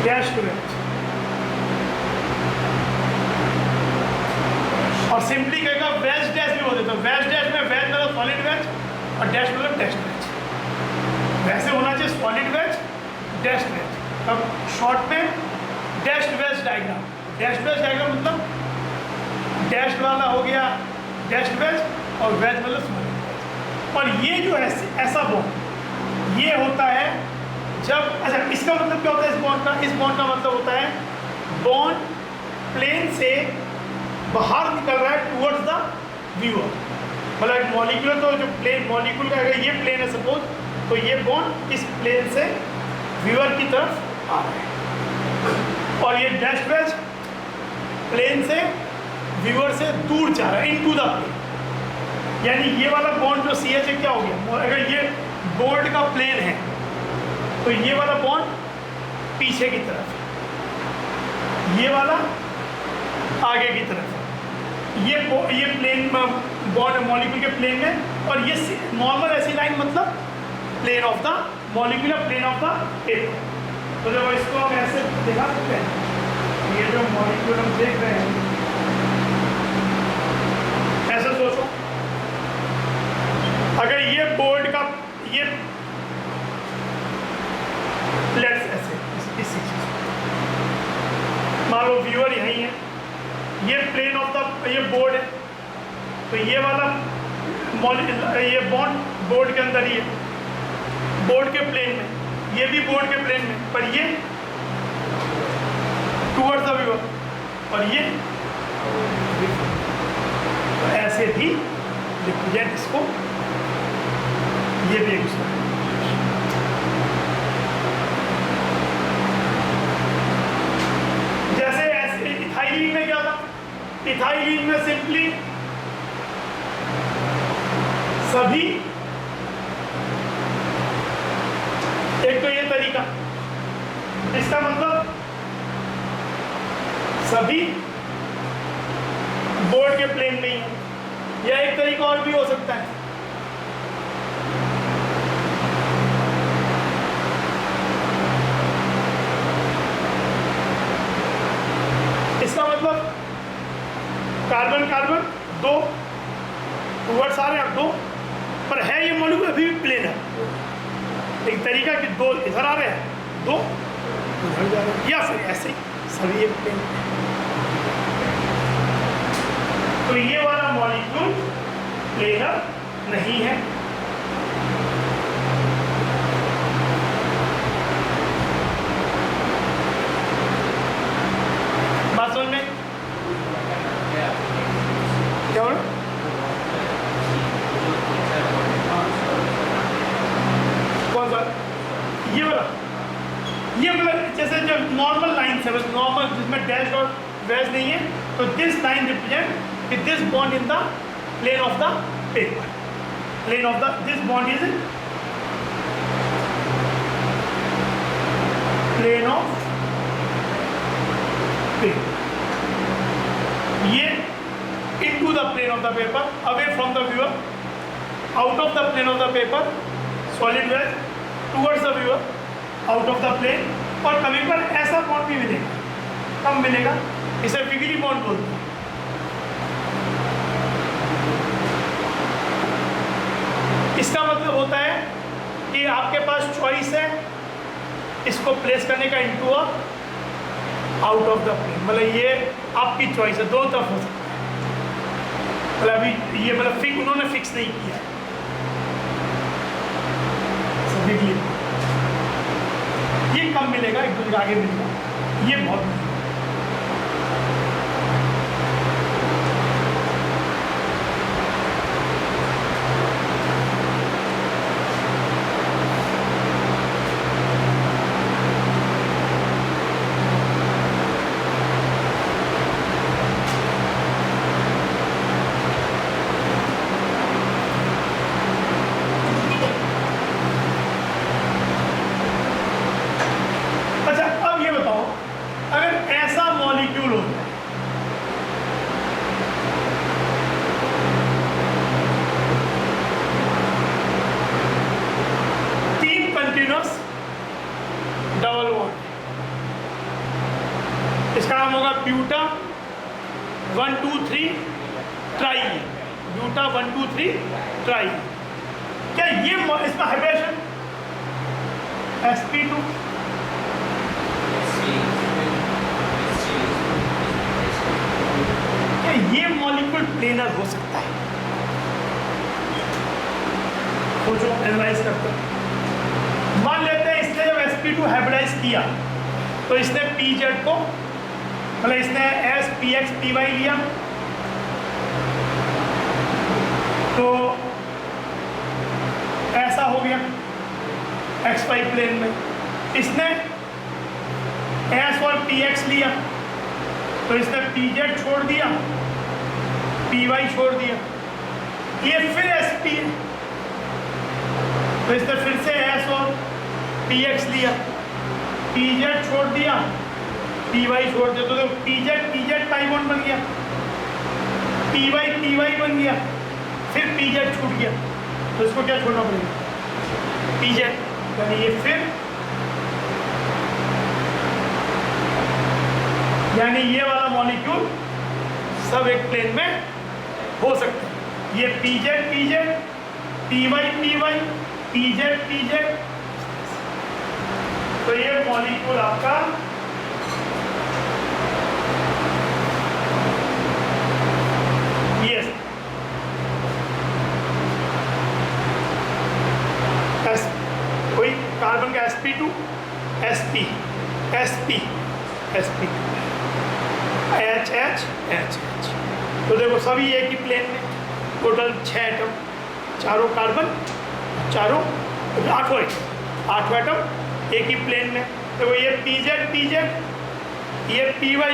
डैश्ड वेज। और सिंपली कहेगा वेज डैश भी बोलते, तो वेज डैश में वेज मतलब सॉलिड वेज और डैश मतलब डैश्ड वेज। वैसे होना चाहिए सॉलिड वेज, डैश्ड वेज। अब शॉर्ट में dashed wedge diagram. Dashed wedge diagram मतलब डैश्ड वाला हो गया डैश्ड वेज, और वेज मतलब सॉलिड वेज। और ये जो है ऐसा बॉन्ड, ये होता है जब, अच्छा, इसका मतलब क्या होता है इस बॉन्ड का? इस बॉन्ड का मतलब होता है बॉन्ड प्लेन से बाहर निकल रहा है टूवर्ड्स द व्यूअर। मतलब एक मॉलिक्यूल, तो जो प्लेन मॉलिक्यूल का अगर ये प्लेन है सपोज, तो ये बॉन्ड इस प्लेन से व्यूअर की तरफ आ रहा है, और ये डैश वेज प्लेन से व्यूअर से दूर जा रहा है, इनटू द प्लेन। यानी ये वाला बॉन्ड जो सी एच है क्या हो गया, अगर ये बोर्ड का प्लेन है तो ये वाला बॉन्ड पीछे की तरफ है, ये वाला आगे की तरफ है। ये प्लेन बॉन्ड मॉलिक्यूल के प्लेन में, और ये नॉर्मल ऐसी लाइन मतलब plane of the molecule, plane of the atom. तो जब इसको हम ऐसे दिखा सकते हैं, ये जो मॉलिक्यूल हम देख रहे हैं, ऐसे सोचो, अगर ये बोर्ड का ये प्लेट्स ऐसे इसी चीज, मान लो व्यूअर यहीं है, ये प्लेन ऑफ द ये बोर्ड है, तो ये वाला ये बॉन्ड बोर्ड के अंदर ही है, बोर्ड के प्लेन में, ये भी बोर्ड के प्लेन में, पर ये टूवर्ड्स द व्यूअर, और ये तो ऐसे भी रिप्रेजेंट इसको, ये भी एक दूसरा। जैसे ऐसे इथाइलिन में क्या था, इथाइलिन में सिंपली सभी, एक तो ये तरीका, इसका मतलब सभी बोर्ड के प्लेन में ही है, या एक तरीका और भी हो सकता है, इसका मतलब कार्बन कार्बन दो टूवर्ड्स आ रहे हैं, दो पर है ये मॉलिक्यूल अभी भी प्लेन है। एक तरीका कि दो इधर आ रहे हैं, दो उधर जा रहे हैं, या फिर ऐसे सभी एक प्लेन। तो ये वाला मॉलिक्यूल प्लेनर नहीं है। ये वाला, ये मतलब जैसे जो नॉर्मल लाइन है, नॉर्मल जिसमें डैश और वैज नहीं है, तो दिस लाइन रिप्रेजेंट कि this bond in the plane of the paper, plane of the this bond is plane of paper, ये into the plane of the paper, away from the viewer, out of the plane of the paper, solid wedge towards the viewer, out of the plane। और कभी पर ऐसा bond भी मिलेगा, कब मिलेगा, इसे विगली बॉन्ड बोलते हैं। इसका मतलब होता है कि आपके पास चॉइस है इसको प्लेस करने का into out of the plane, मतलब ये आपकी चॉइस है, दो तरफ हो सकता है। मतलब अभी ये मतलब फिक्स उन्होंने फिक्स नहीं किया सभी, ये कम मिलेगा, एक दूसरे आगे मिलेगा, ये बहुत मिलेगा। इसका नाम होगा ब्यूटा 1 2 3 ट्राई, ब्यूटा 1 2 3 ट्राई। क्या ये इसका हाइब्रिडेशन sp2, क्या ये मॉलिक्यूल प्लेनर हो सकता है? सोचो, एनालाइज करते हैं। मान लेते हैं इसने जब sp2 हाइब्रिडाइज किया तो इसने pz को, मतलब इसने s px py लिया, तो ऐसा हो गया xy प्लेन में। इसने s और px लिया तो इसने pz छोड़ दिया, py छोड़ दिया, ये फिर sp है तो इसने फिर से s और px लिया, pz छोड़ दिया, py छोड़ दिया, तो pz पाई बॉन्ड बन गया, py बन गया, फिर pz छूट गया, तो इसको क्या छोड़ना पड़ेगा, pz, यानी ये फिर, यानी ये वाला मॉलिक्यूल सब एक प्लेन में हो सकता है। ये pz py pz, तो ये मॉलिक्यूल आपका ये कोई कार्बन का sp2 sp sp sp H H H H, तो देखो सभी एक ही प्लेन में, टोटल 6 एटम, चारों कार्बन, चारों 8 एटम एक ही प्लेन में। देखो ये pz, ये py, और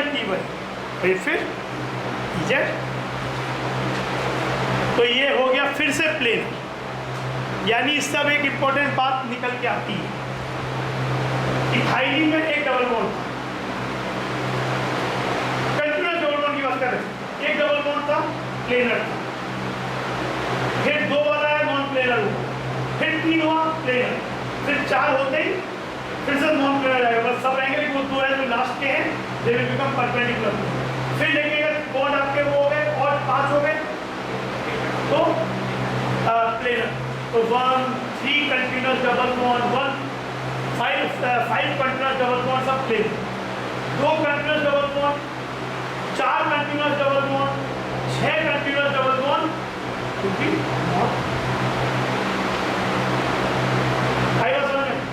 ये फिर pz, तो ये हो गया फिर से प्लेन। यानी इस सब एक इम्पोर्टेंट बात निकल के आती है कि थाइलीन में एक डबल बॉन्ड था, कंटिन्यूअस डबल बॉन्ड की बात कर रहे हैं, एक डबल बॉन्ड था, प्लेनर था, फिर 2 वाला है, नॉन प्लेनर हुआ, फिर 3 हुआ, प्लेनर, फिर 4 होते ही फिर से नॉन प्लेनर आएगा, बस सब रहेंगे, वो 2 है जो लास्ट के हैं, दे विल बिकम परपेंडिकुलर। फिर देखिएगा बॉन्ड आपके वो हो गए और 5 हो गए, तो प्लेनर, तो 1 3 continuous double bond, 5 continuous double bond, सब plane, 2 continuous double bond, 4 continuous double bond, 6 continuous double bond, क्योंकि आएगा समझ में?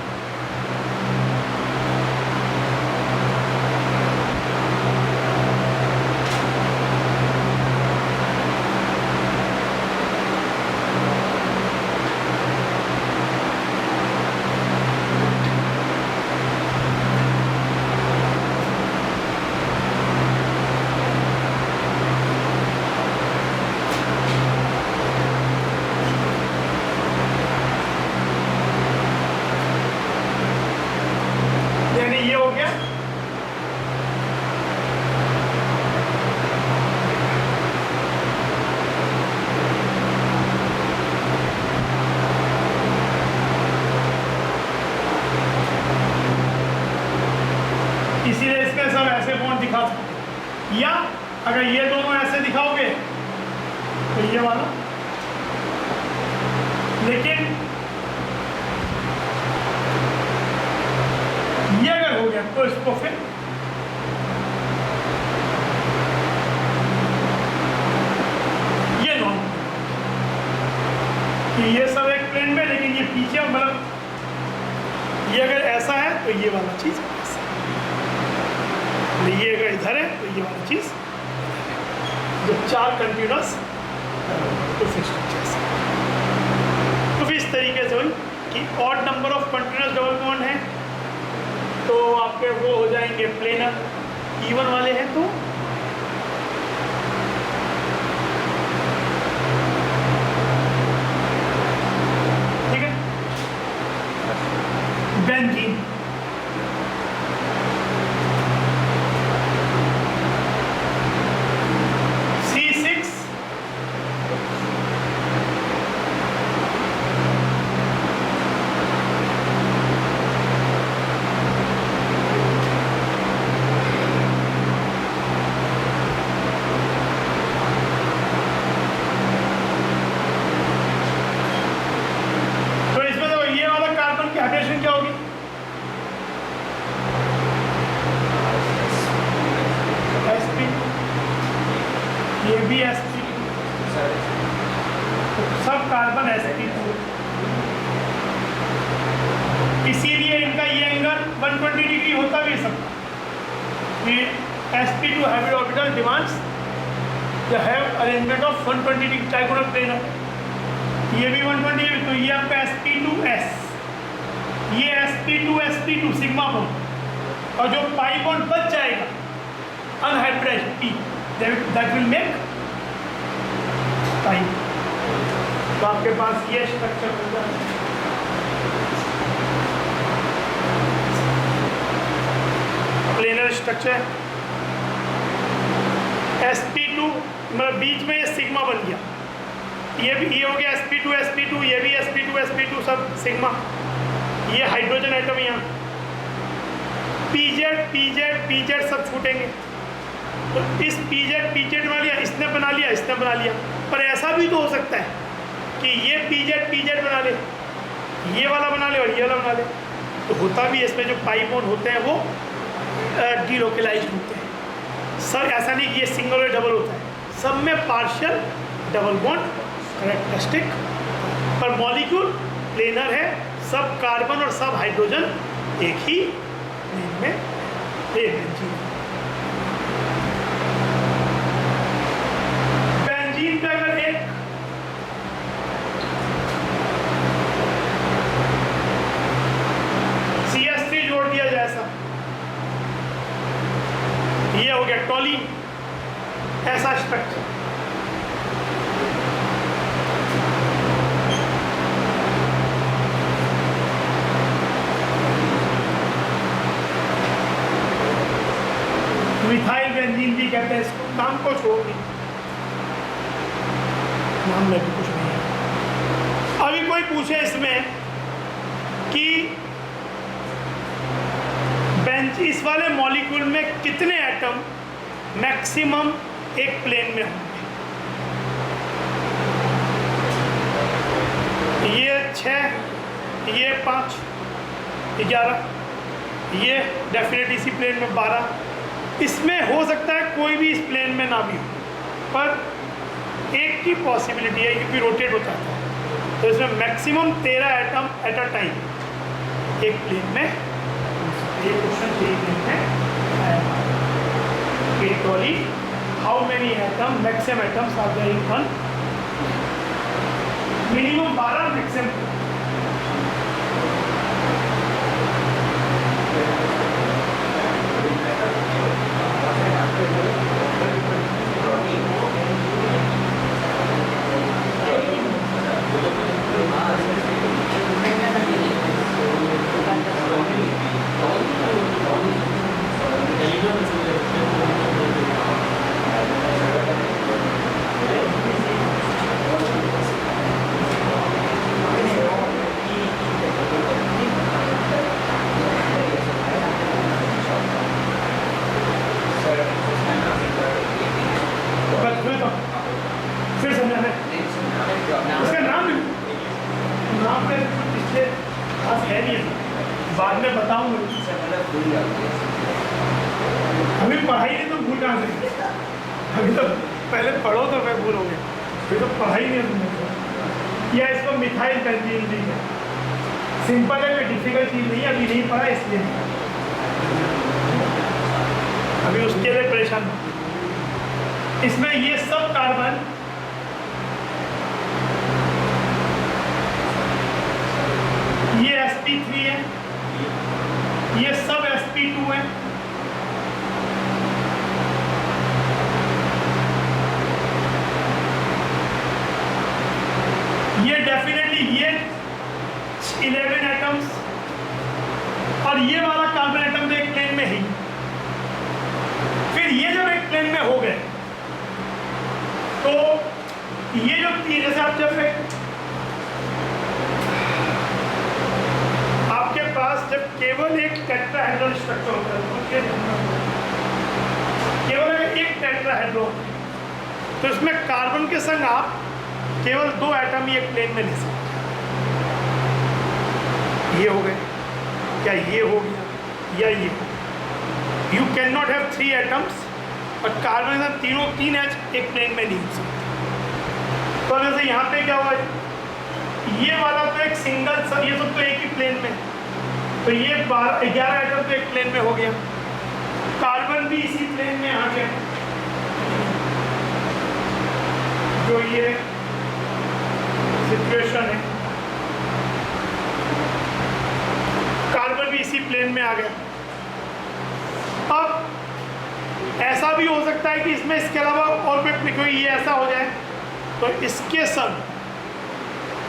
दिखा सकते हो। या अगर ये दोनों ऐसे दिखाओगे तो ये वाला, लेकिन ये अगर हो गया तो इसको फिर ये नॉर्मल, कि ये सब एक प्लेन में, लेकिन ये पीछे मतलब ये अगर ऐसा है तो ये वाला चीज़ ऐसा, ये अगर इधर है तो ये वाला चीज़, जब चार कंटिन्यूस तो फिर स्ट्रक्चर। तो फिर इस तरीके से हुई कि odd number of continuous double bond है तो आपके वो हो जाएंगे प्लेनर, इवन वाले हैं तो ठीक है। बेंजीन C6 तो इसमें देखो ये वाला कार्बन की हाइड्रेशन क्या होगी, sp, ये भी sp, सब कार्बन sp2, इसीलिए इनका ये एंगल 120 डिग्री होता भी सब। sp2 heavy orbital demands the have arrangement of 120 degree trigonal planar, ये भी 120, तो ये आपका sp2s, ये sp2 सिग्मा बॉन्ड, और जो पाई बॉन्ड बच जाएगा unhybridised p, that will make pi. तो आपके पास ये स्ट्रक्चर हो जाएगा। प्लेनर स्ट्रक्चर sp2 मतलब बीच में ये सिग्मा बन गया, ये भी ये हो गया sp2 ये भी sp2 सब सिग्मा, ये हाइड्रोजन एटम यहाँ pz सब छूटेंगे। तो इस pz बना लिया, इसने बना लिया, पर ऐसा भी तो हो सकता है कि ये pz बना ले, ये वाला बना ले और ये वाला बना ले, तो होता भी है। इसमें जो पाई बॉन्ड होते हैं वो डीलोकलाइज्ड होते हैं, सब ऐसा नहीं कि ये सिंगल और डबल होता है, सब में पार्शियल डबल बॉन्ड कैरेक्टरिस्टिक, पर मॉलिक्यूल प्लेनर है, सब कार्बन और सब हाइड्रोजन एक ही प्लेन में बेंजीन पे अगर एक CH3 जोड़ दिया जाए, ऐसा ये हो गया टॉलीन, ऐसा स्ट्रक्चर। मिथाइल बेंजीन भी कहते हैं इसको, नाम को छोड़ दी, नाम में भी कुछ नहीं है। अभी कोई पूछे इसमें कि इस वाले मॉलिक्यूल में कितने एटम मैक्सिमम एक प्लेन में होंगे, ये 6, ये 5, 11, ये डेफिनेट इसी प्लेन में 12, इसमें हो सकता है कोई भी इस प्लेन में ना भी हो, पर एक की पॉसिबिलिटी है क्योंकि रोटेट होता है, तो इसमें maximum 13 atom at a time एक प्लेन में। ये क्वेश्चन एक प्लेन में आया, how many atom maximum atoms are there in one, minimum 12, maximum बाद में बताऊंगा। अभी पढ़ाई नहीं तो भूल कहाँ से? अभी तो पहले पढ़ो तो मैं भूलोगे, अभी तो पढ़ाई नहीं तुमने। या इसको मिथाइल बेंजीन भी है, सिंपल है, कोई डिफिकल्ट चीज़ नहीं है, अभी नहीं पढ़ा इसलिए अभी उसके लिए परेशान। इसमें ये सब कार्बन ये sp3 है, ये सब sp2 है, ये डेफिनेटली ये 11 एटम्स, और ये वाला कार्बन एटम तो एक प्लेन में ही। फिर ये जब एक प्लेन में हो गए तो ये जो तीन, जैसे आप जब आपके पास जब केवल एक टेट्राहेड्रल स्ट्रक्चर होता है, तो केवल एक टेट्राहेड्रल, तो इसमें कार्बन के संग आप केवल 2 एटम ही एक प्लेन में ले सकते। ये हो गए, क्या ये हो गया या ये हो? You can not have 3 atoms, और कार्बन के तीनों 3 एच एक प्लेन में नहीं हो सकते। तो जैसे यहाँ पे क्या हुआ, ये वाला तो एक सिंगल, ये सब तो एक ही प्लेन में, तो ये 11 एटम तो एक प्लेन में हो गया, कार्बन भी इसी प्लेन में आ गया। जो ये सिचुएशन है, कार्बन भी इसी प्लेन में आ गया। अब ऐसा भी हो सकता है कि इसमें इसके अलावा और कोई ये ऐसा हो जाए तो इसके सब,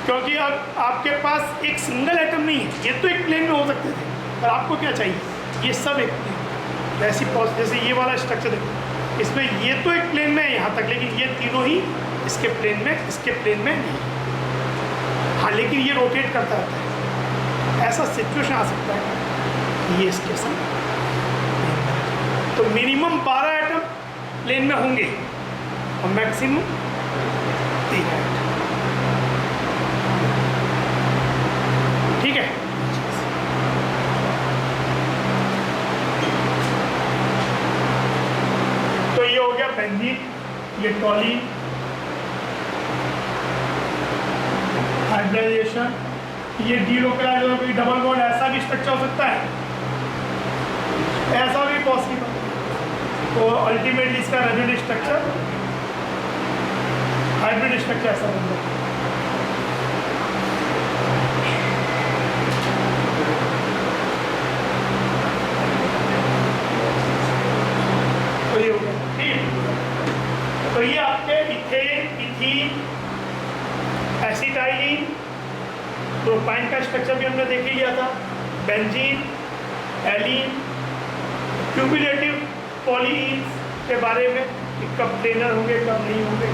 क्योंकि अब आपके पास एक सिंगल एटम नहीं है, ये तो एक प्लेन में हो सकते थे, पर आपको क्या चाहिए, ये सब एक प्लेन। ऐसी जैसे ये वाला स्ट्रक्चर देखो, इसमें ये तो एक प्लेन में है यहाँ तक, लेकिन ये तीनों ही इसके प्लेन में नहीं। हाँ, लेकिन ये रोटेट करता रहता है। ऐसा सिचुएशन आ सकता है ये इसके साथ, तो मिनिमम 12 एटम प्लेन में होंगे और मैक्सिमम 3 एटम। ठीक है, तो ये हो गया बेंजीन, ये टॉलीन, हाइब्रिडाइजेशन, ये डीलोकलाइज, कोई डबल बॉन्ड, ऐसा भी स्ट्रक्चर हो सकता है, ऐसा भी पॉसिबल। तो अल्टीमेटली इसका रेजोनेंस स्ट्रक्चर, हाइब्रिड स्ट्रक्चर ऐसा बन जाता है। तो ये हो गया, ठीक। तो ये आपके इथेन, इथीन, एसिटाइलिन, प्रोपाइन का स्ट्रक्चर भी हमने देख ही लिया था, बेंजीन, एलीन, क्यूमुलेटिव पॉलीइन्स के बारे में कि कब प्लेनर होंगे कब नहीं होंगे।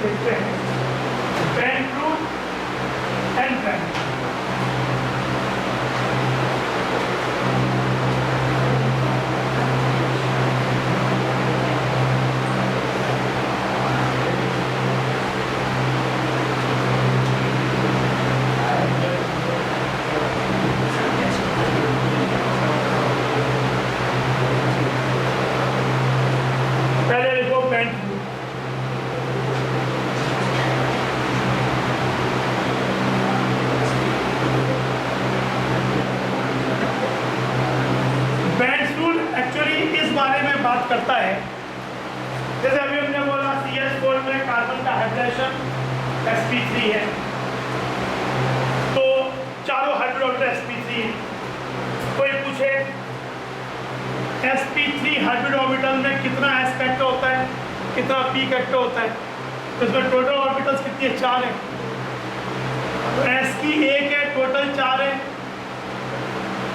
देखते हैं ब्रांड फ्रूट एंड ब्रांड। पहले लिखो ब्रांड फ्रूट। बात करता है, जैसे अभी हमने बोला CH4 में कार्बन का हाइब्रिडेशन sp3 है, तो चारों हाइब्रिड ऑर्बिटल sp3 है। कोई पूछे sp3 हाइब्रिड ऑर्बिटल में कितना s फैक्टर होता है, कितना p फैक्टर होता है, तो इसमें टोटल ऑर्बिटल्स कितनी है, 4 है। तो s की 1 है, टोटल 4 है,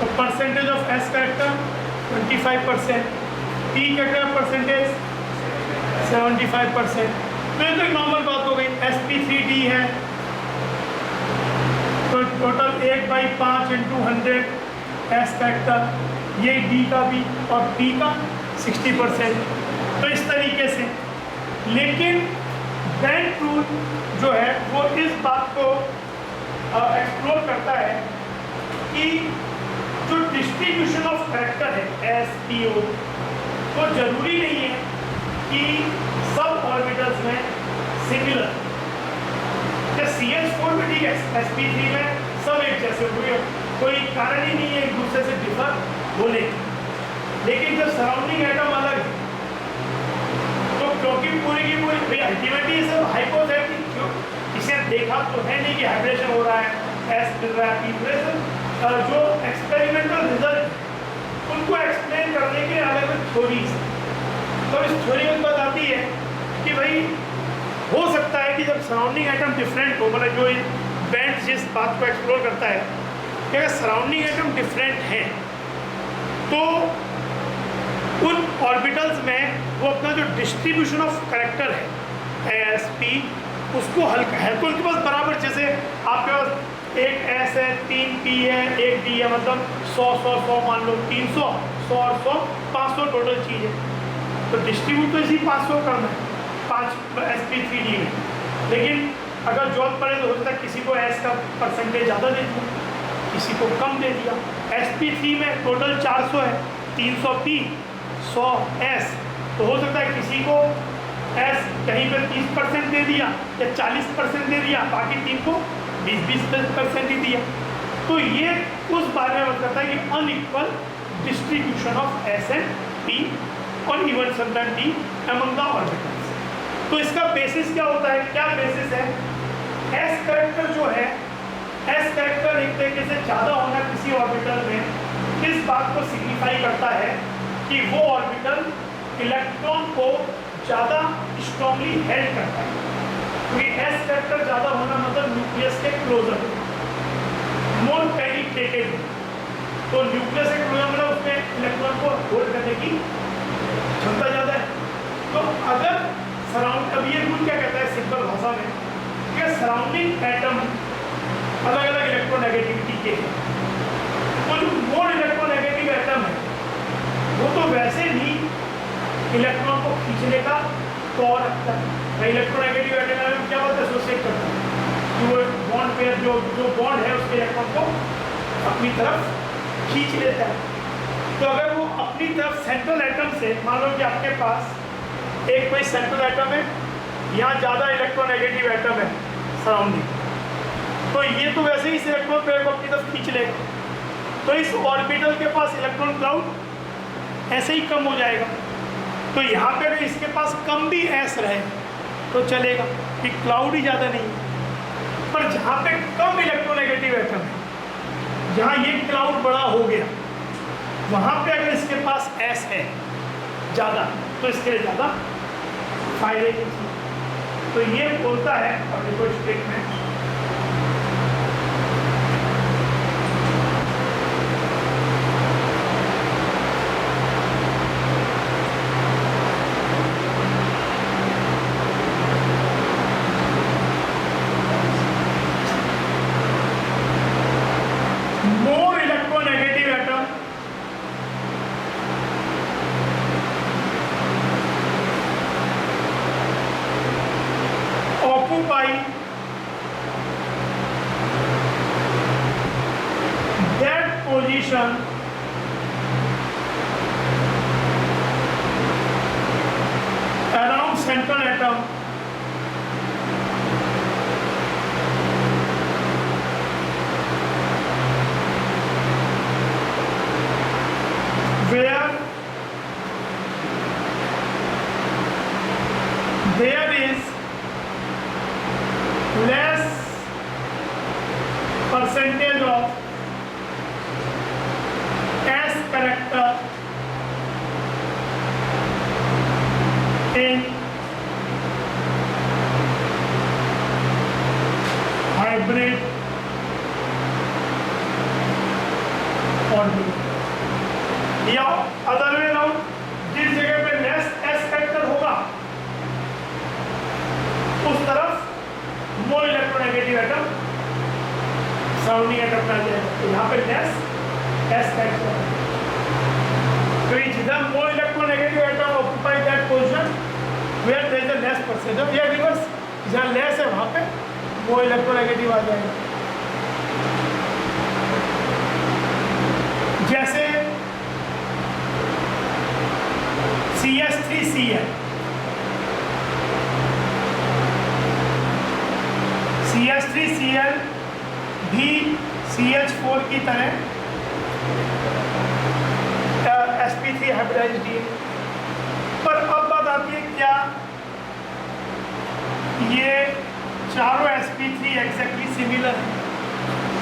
तो percentage of s factor 25%, p का क्या परसेंटेज 75%, तो ये तो एक नॉर्मल बात हो गई। sp3d है तो टोटल 1/5 × 100 एस फैक्टर, ये डी का भी और पी का 60%। तो इस तरीके से, लेकिन बेंट रूल जो है वो इस बात को एक्सप्लोर करता है कि जो डिस्ट्रीब्यूशन ऑफ फैक्टर है एस पी ओ, तो जरूरी नहीं है कि सब ऑर्बिटल्स में सिमिलर, CH4 में ठीक है, sp3 में सब एक जैसे हुए, कोई कारण ही नहीं है एक दूसरे से डिफर होने की। लेकिन जब सराउंडिंग एटम अलग है तो क्योंकि पूरी की पूरी अल्टीमेटली सब हाइपोथेटिक, क्यों इसे देखा तो है नहीं कि हाइब्रेशन हो रहा है, एस मिल रहा है, पी, जो एक्सपेरिमेंटल रिजल्ट उनको एक्सप्लेन करने के अलग अलग थ्योरीज। तो इस थ्योरी में बात आती है कि भाई हो सकता है कि जब सराउंडिंग एटम डिफरेंट हो, मतलब जो बेंट जिस बात को एक्सप्लोर करता है कि अगर सराउंडिंग एटम डिफरेंट है तो उन ऑर्बिटल्स में वो अपना जो डिस्ट्रीब्यूशन ऑफ करैक्टर है एस पी उसको हल्का है, तो उनके पास बराबर, जैसे आपके पास एक एस है, 3 पी है, एक डी है, मतलब 100 मान लो, 300, 100 और 100, 500 टोटल चीज़ है। तो डिस्ट्रीब्यूट तो इसी 500 करना है 5 sp3d में। लेकिन अगर जरूरत पड़े तो हो सकता है किसी को एस का परसेंटेज ज़्यादा दे दिया, किसी को कम दे दिया। sp3 में टोटल 400 है, 300 p, 100 s, तो हो सकता है किसी को एस कहीं पे 30% दे दिया या 40% दे दिया, बाकी टीम को 20% ही दिया। तो ये उस बारे में बात करता है कि unequal distribution of S and P और even sometime D among the orbitals. तो इसका बेसिस क्या होता है, क्या बेसिस है? एस कैरेक्टर जो है, एस कैरेक्टर एक तरीके से ज़्यादा होना किसी ऑर्बिटल में इस बात को सिग्निफाई करता है कि वो ऑर्बिटल इलेक्ट्रॉन को ज़्यादा स्ट्रॉन्गली हेल्ड करता है, क्योंकि एस कैरेक्टर ज़्यादा होना मतलब न्यूक्लियस के क्लोजर, मोर पेनिट्रेटेड। तो न्यूक्लियस के क्लोजर मतलब उसमें इलेक्ट्रॉन को होल्ड करने की क्षमता ज़्यादा है। तो अगर सराउंड, अब ये रूल क्या कहता है सिंपल भाषा में कि सराउंडिंग एटम अलग अलग इलेक्ट्रोनेगेटिविटी के हैं, तो जो मोर इलेक्ट्रोनेगेटिव एटम है वो तो वैसे भी इलेक्ट्रॉन को खींचने का पावर रखता है। इलेक्ट्रोनेगेटिव एटम में क्या होता है, एसोसिएट करता है कि वो बॉन्ड पेयर जो बॉन्ड है उसके इलेक्ट्रॉन को अपनी तरफ खींच लेता है। तो अगर वो अपनी तरफ सेंट्रल एटम से, मान लो कि आपके पास एक कोई सेंट्रल एटम है, यहाँ ज़्यादा इलेक्ट्रोनेगेटिव एटम है सराउंडिंग, तो ये तो वैसे ही इस इलेक्ट्रॉन पेयर को अपनी तरफ खींच लेगा, तो इस ऑर्बिटल के पास इलेक्ट्रॉन क्लाउड ऐसे ही कम हो जाएगा। तो यहाँ पे अगर इसके पास कम भी एस रहे तो चलेगा कि क्लाउड ही ज़्यादा नहीं है। पर जहाँ पे कम इलेक्ट्रोनेगेटिव एटम है, जहाँ ये क्लाउड बड़ा हो गया, वहाँ पे अगर इसके पास एस है ज़्यादा तो इसके लिए ज़्यादा फायदे की चीज़। तो ये बोलता है, और देखो statement, position around central atom where there is less percentage of S character in hybrid orbital, या अदर वे अराउंड, जिस जगह पे लेस एस फैक्टर होगा सराउंडिंग एटम में आ जाएगा, तो यहाँ पे लेस एस फैक्टर। तो जिधर more electronegative atom occupy that position where there is a less percentage, या रिवर्स, जहाँ लेस है वहाँ पे मोर इलेक्ट्रोनेगेटिव आ जाएगा। जैसे CH3Cl, CH3Cl भी CH4 की तरह sp3 हाइब्रिडाइज्ड है। पर अब बात आती है, क्या ये चारों sp3 एग्जैक्टली सिमिलर है?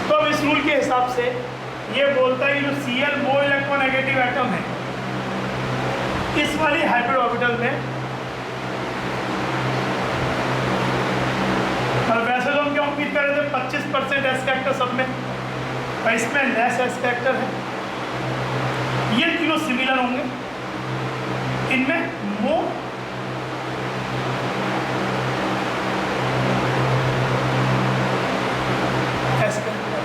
तो अब इस रूल के हिसाब से ये बोलता है कि जो Cl मोर इलेक्ट्रोनेगेटिव एटम है इस वाली हाइब्रिड ऑर्बिटल में, और वैसे तो हम क्या उम्मीद कर रहे थे 25% एस फैक्टर सब में, और इसमें लेस एस फैक्टर है। ये तीनों सिमिलर होंगे, इनमें मोर एस फैक्टर।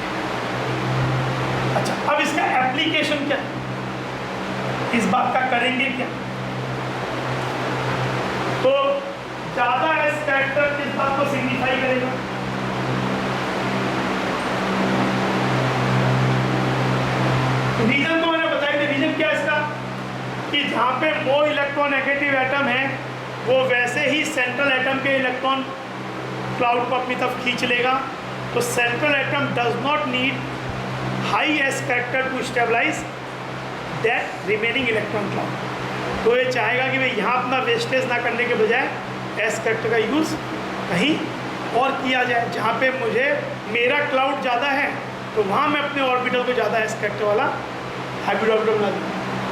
अच्छा, अब इसका एप्लीकेशन क्या, इस बात का करेंगे क्या? तो ज्यादा एस फैक्टर किस बात को सिग्निफाई करेगा? रीजन तो मैंने बताई थी। रीजन क्या इसका, कि जहाँ पे मोर इलेक्ट्रोनेगेटिव एटम है वो वैसे ही सेंट्रल एटम के इलेक्ट्रॉन क्लाउड को अपनी तरफ खींच लेगा। तो central atom does not need high S factor to stabilise that remaining electron cloud. तो ये चाहेगा कि भाई यहाँ अपना वेस्टेज ना करने के बजाय एस फैक्टर का यूज़ कहीं और किया जाए, जहाँ पे मुझे मेरा क्लाउड ज़्यादा है तो वहाँ मैं अपने ऑर्बिटल को ज़्यादा एस फैक्टर वाला हाइब्रिड ऑर्बिटल बना दूँ,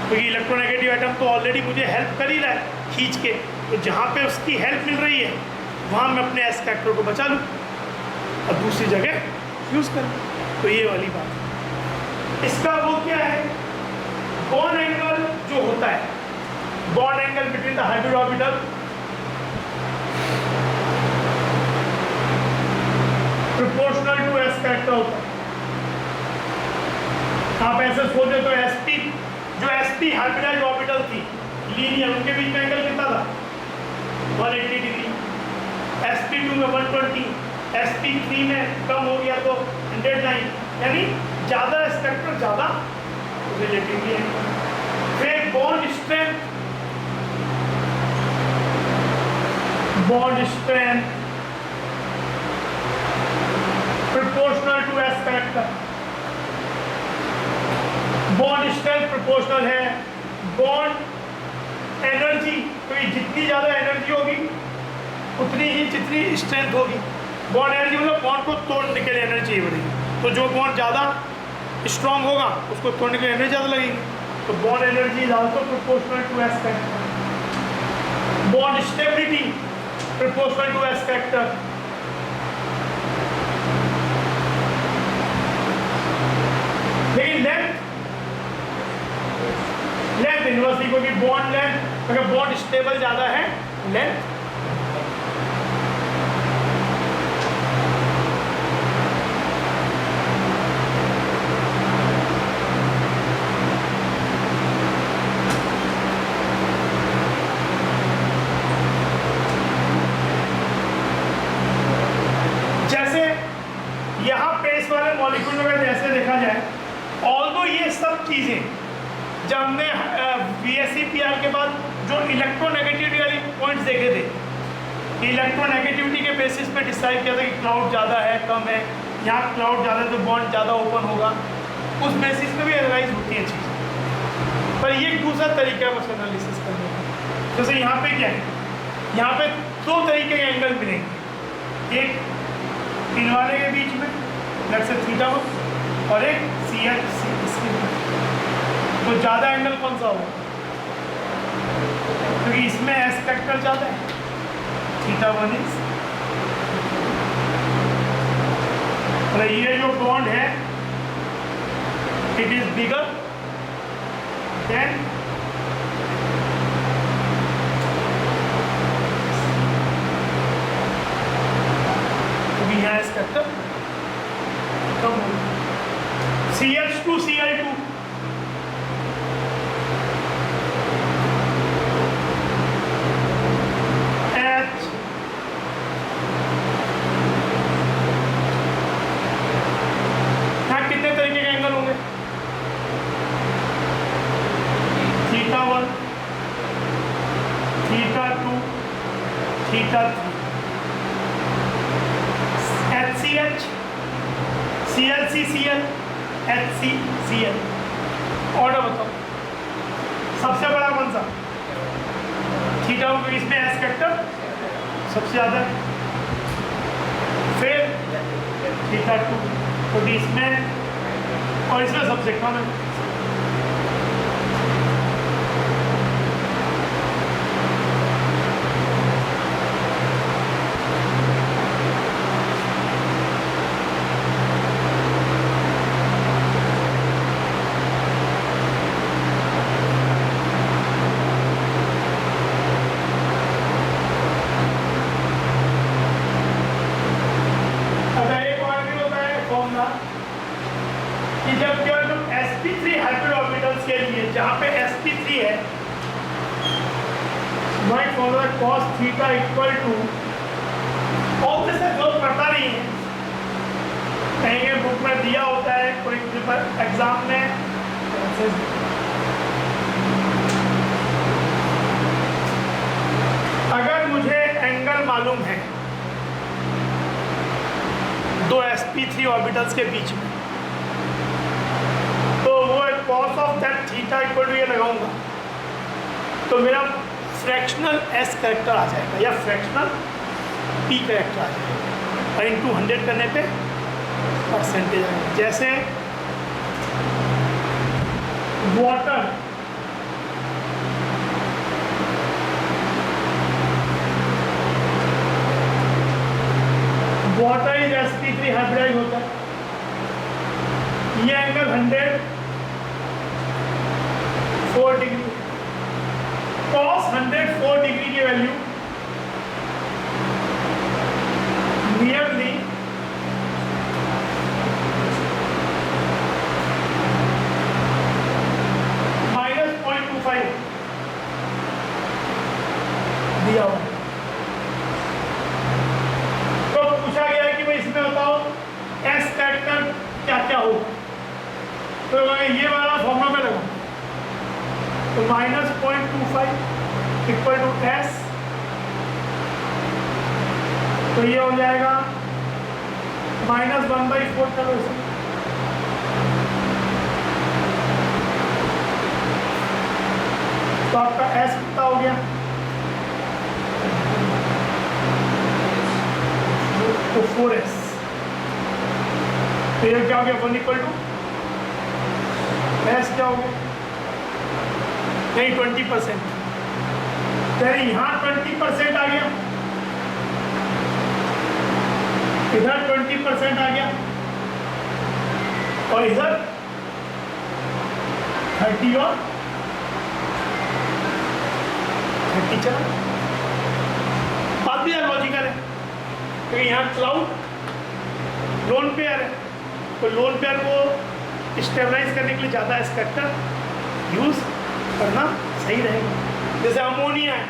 क्योंकि इलेक्ट्रोनेगेटिव एटम तो ऑलरेडी मुझे हेल्प कर ही रहा है खींच के। तो जहाँ पे उसकी हेल्प मिल रही है वहाँ मैं अपने एस फैक्टर को बचा लूँ और दूसरी जगह यूज़ करूँ। तो ये वाली बात है। इसका वो क्या है, बॉन्ड एंगल जो होता है, bond angle between the hybrid orbital proportional to S factor होता है। आप ऐसे सोचे तो sp, जो sp हाइब्रिडाइज्ड ऑर्बिटल थी लीनियर, उनके बीच में एंगल कितना था 180 डिग्री, sp2 में 120, sp3 में कम हो गया तो 109, यानी ज़्यादा एस फैक्टर ज़्यादा रिलेटिवली है। फिर bond strength proportional to S factor. Bond strength proportional है बॉन्ड एनर्जी, तो जितनी ज़्यादा एनर्जी होगी उतनी ही जितनी स्ट्रेंथ होगी। बॉन्ड एनर्जी मतलब बॉन्ड को तोड़ने के लिए एनर्जी बढ़ेगी, तो जो बॉन्ड ज़्यादा स्ट्रॉन्ग होगा उसको तोड़ने के लिए एनर्जी ज़्यादा लगेगी। तो bond energy is also proportional to S factor. Bond stability proportional to S factor. लेकिन लेंथ इन्वर्सली, क्योंकि बॉन्ड लेंथ, अगर बॉन्ड स्टेबल ज़्यादा है लेंथ मॉलिक्यूल में जैसे देखा जाए, ऑल्दो ये सब चीज़ें जब हमने VSEPR के बाद जो इलेक्ट्रोनेगेटिविटी वाली पॉइंट्स देखे थे, इलेक्ट्रोनेगेटिविटी के बेसिस पे डिसाइड किया था कि क्लाउड ज़्यादा है कम है, यहाँ क्लाउड ज़्यादा है तो बॉन्ड ज़्यादा ओपन होगा, उस बेसिस पे भी एनालाइज होती है चीज़। पर ये एक दूसरा तरीका है बस एनालिसिस करने का। जैसे यहाँ पे क्या है, यहाँ पे दो तरीके के एंगल मिलेंगे, एक इन वाले के बीच में लेट्स से θ1 और एक CH इसके बीच। तो ज़्यादा एंगल कौन सा होगा, क्योंकि इसमें एस फैक्टर ज़्यादा है, θ1 इज, और ये जो बॉन्ड है इट इज बिगर देन यहाँ एस फैक्टर कम होगा। HCH, ClCCl, HCCl। ऑर्डर बताओ सबसे बड़ा कौन सा? थीटा, इसमें एस फैक्टर सबसे ज़्यादा, फिर θ2, तो इसमें और इसमें सबसे कम है। जहाँ पे sp3 है right formula cos theta equal to, obvious है, जो पता नहीं है कहीं बुक में दिया होता है कोई एग्जाम में। अगर मुझे एंगल मालूम है दो sp3 ऑर्बिटल्स के बीच में, तो वो cos of that theta equal to ये लगाऊंगा तो मेरा फ्रैक्शनल s कैरेक्टर आ जाएगा या फ्रैक्शनल p कैरेक्टर आ जाएगा, और इन 200 करने पे परसेंटेज आएगा। जैसे वाटर इज sp3 हाइब्रिडाइज होता है, ये एंगल 104 डिग्री, cos 104 डिग्री की वैल्यू नियरली -0.25 दिया हुआ। तो पूछा गया है कि भाई इसमें बताओ एस फैक्टर क्या क्या होगा, तो ये वाला फॉर्मूला में लगा, तो -0.25 इक्वल टू एस, तो ये हो जाएगा -1/4। चलो इसमें तो आपका एस कितना हो गया, तो 4s, तो ये क्या हो गया 1 इक्वल टू एस क्या हो गया, नहीं 20%, यानी यहाँ 20% आ गया, इधर 20% आ गया, और इधर 30 और 30 चला। बात भी लॉजिकल है क्योंकि यहाँ क्लाउड लोन पेयर है, तो लोन पेयर को स्टेबलाइज करने के लिए ज़्यादा स्पेक्टर यूज़ करना सही रहेगा। जैसे अमोनिया है,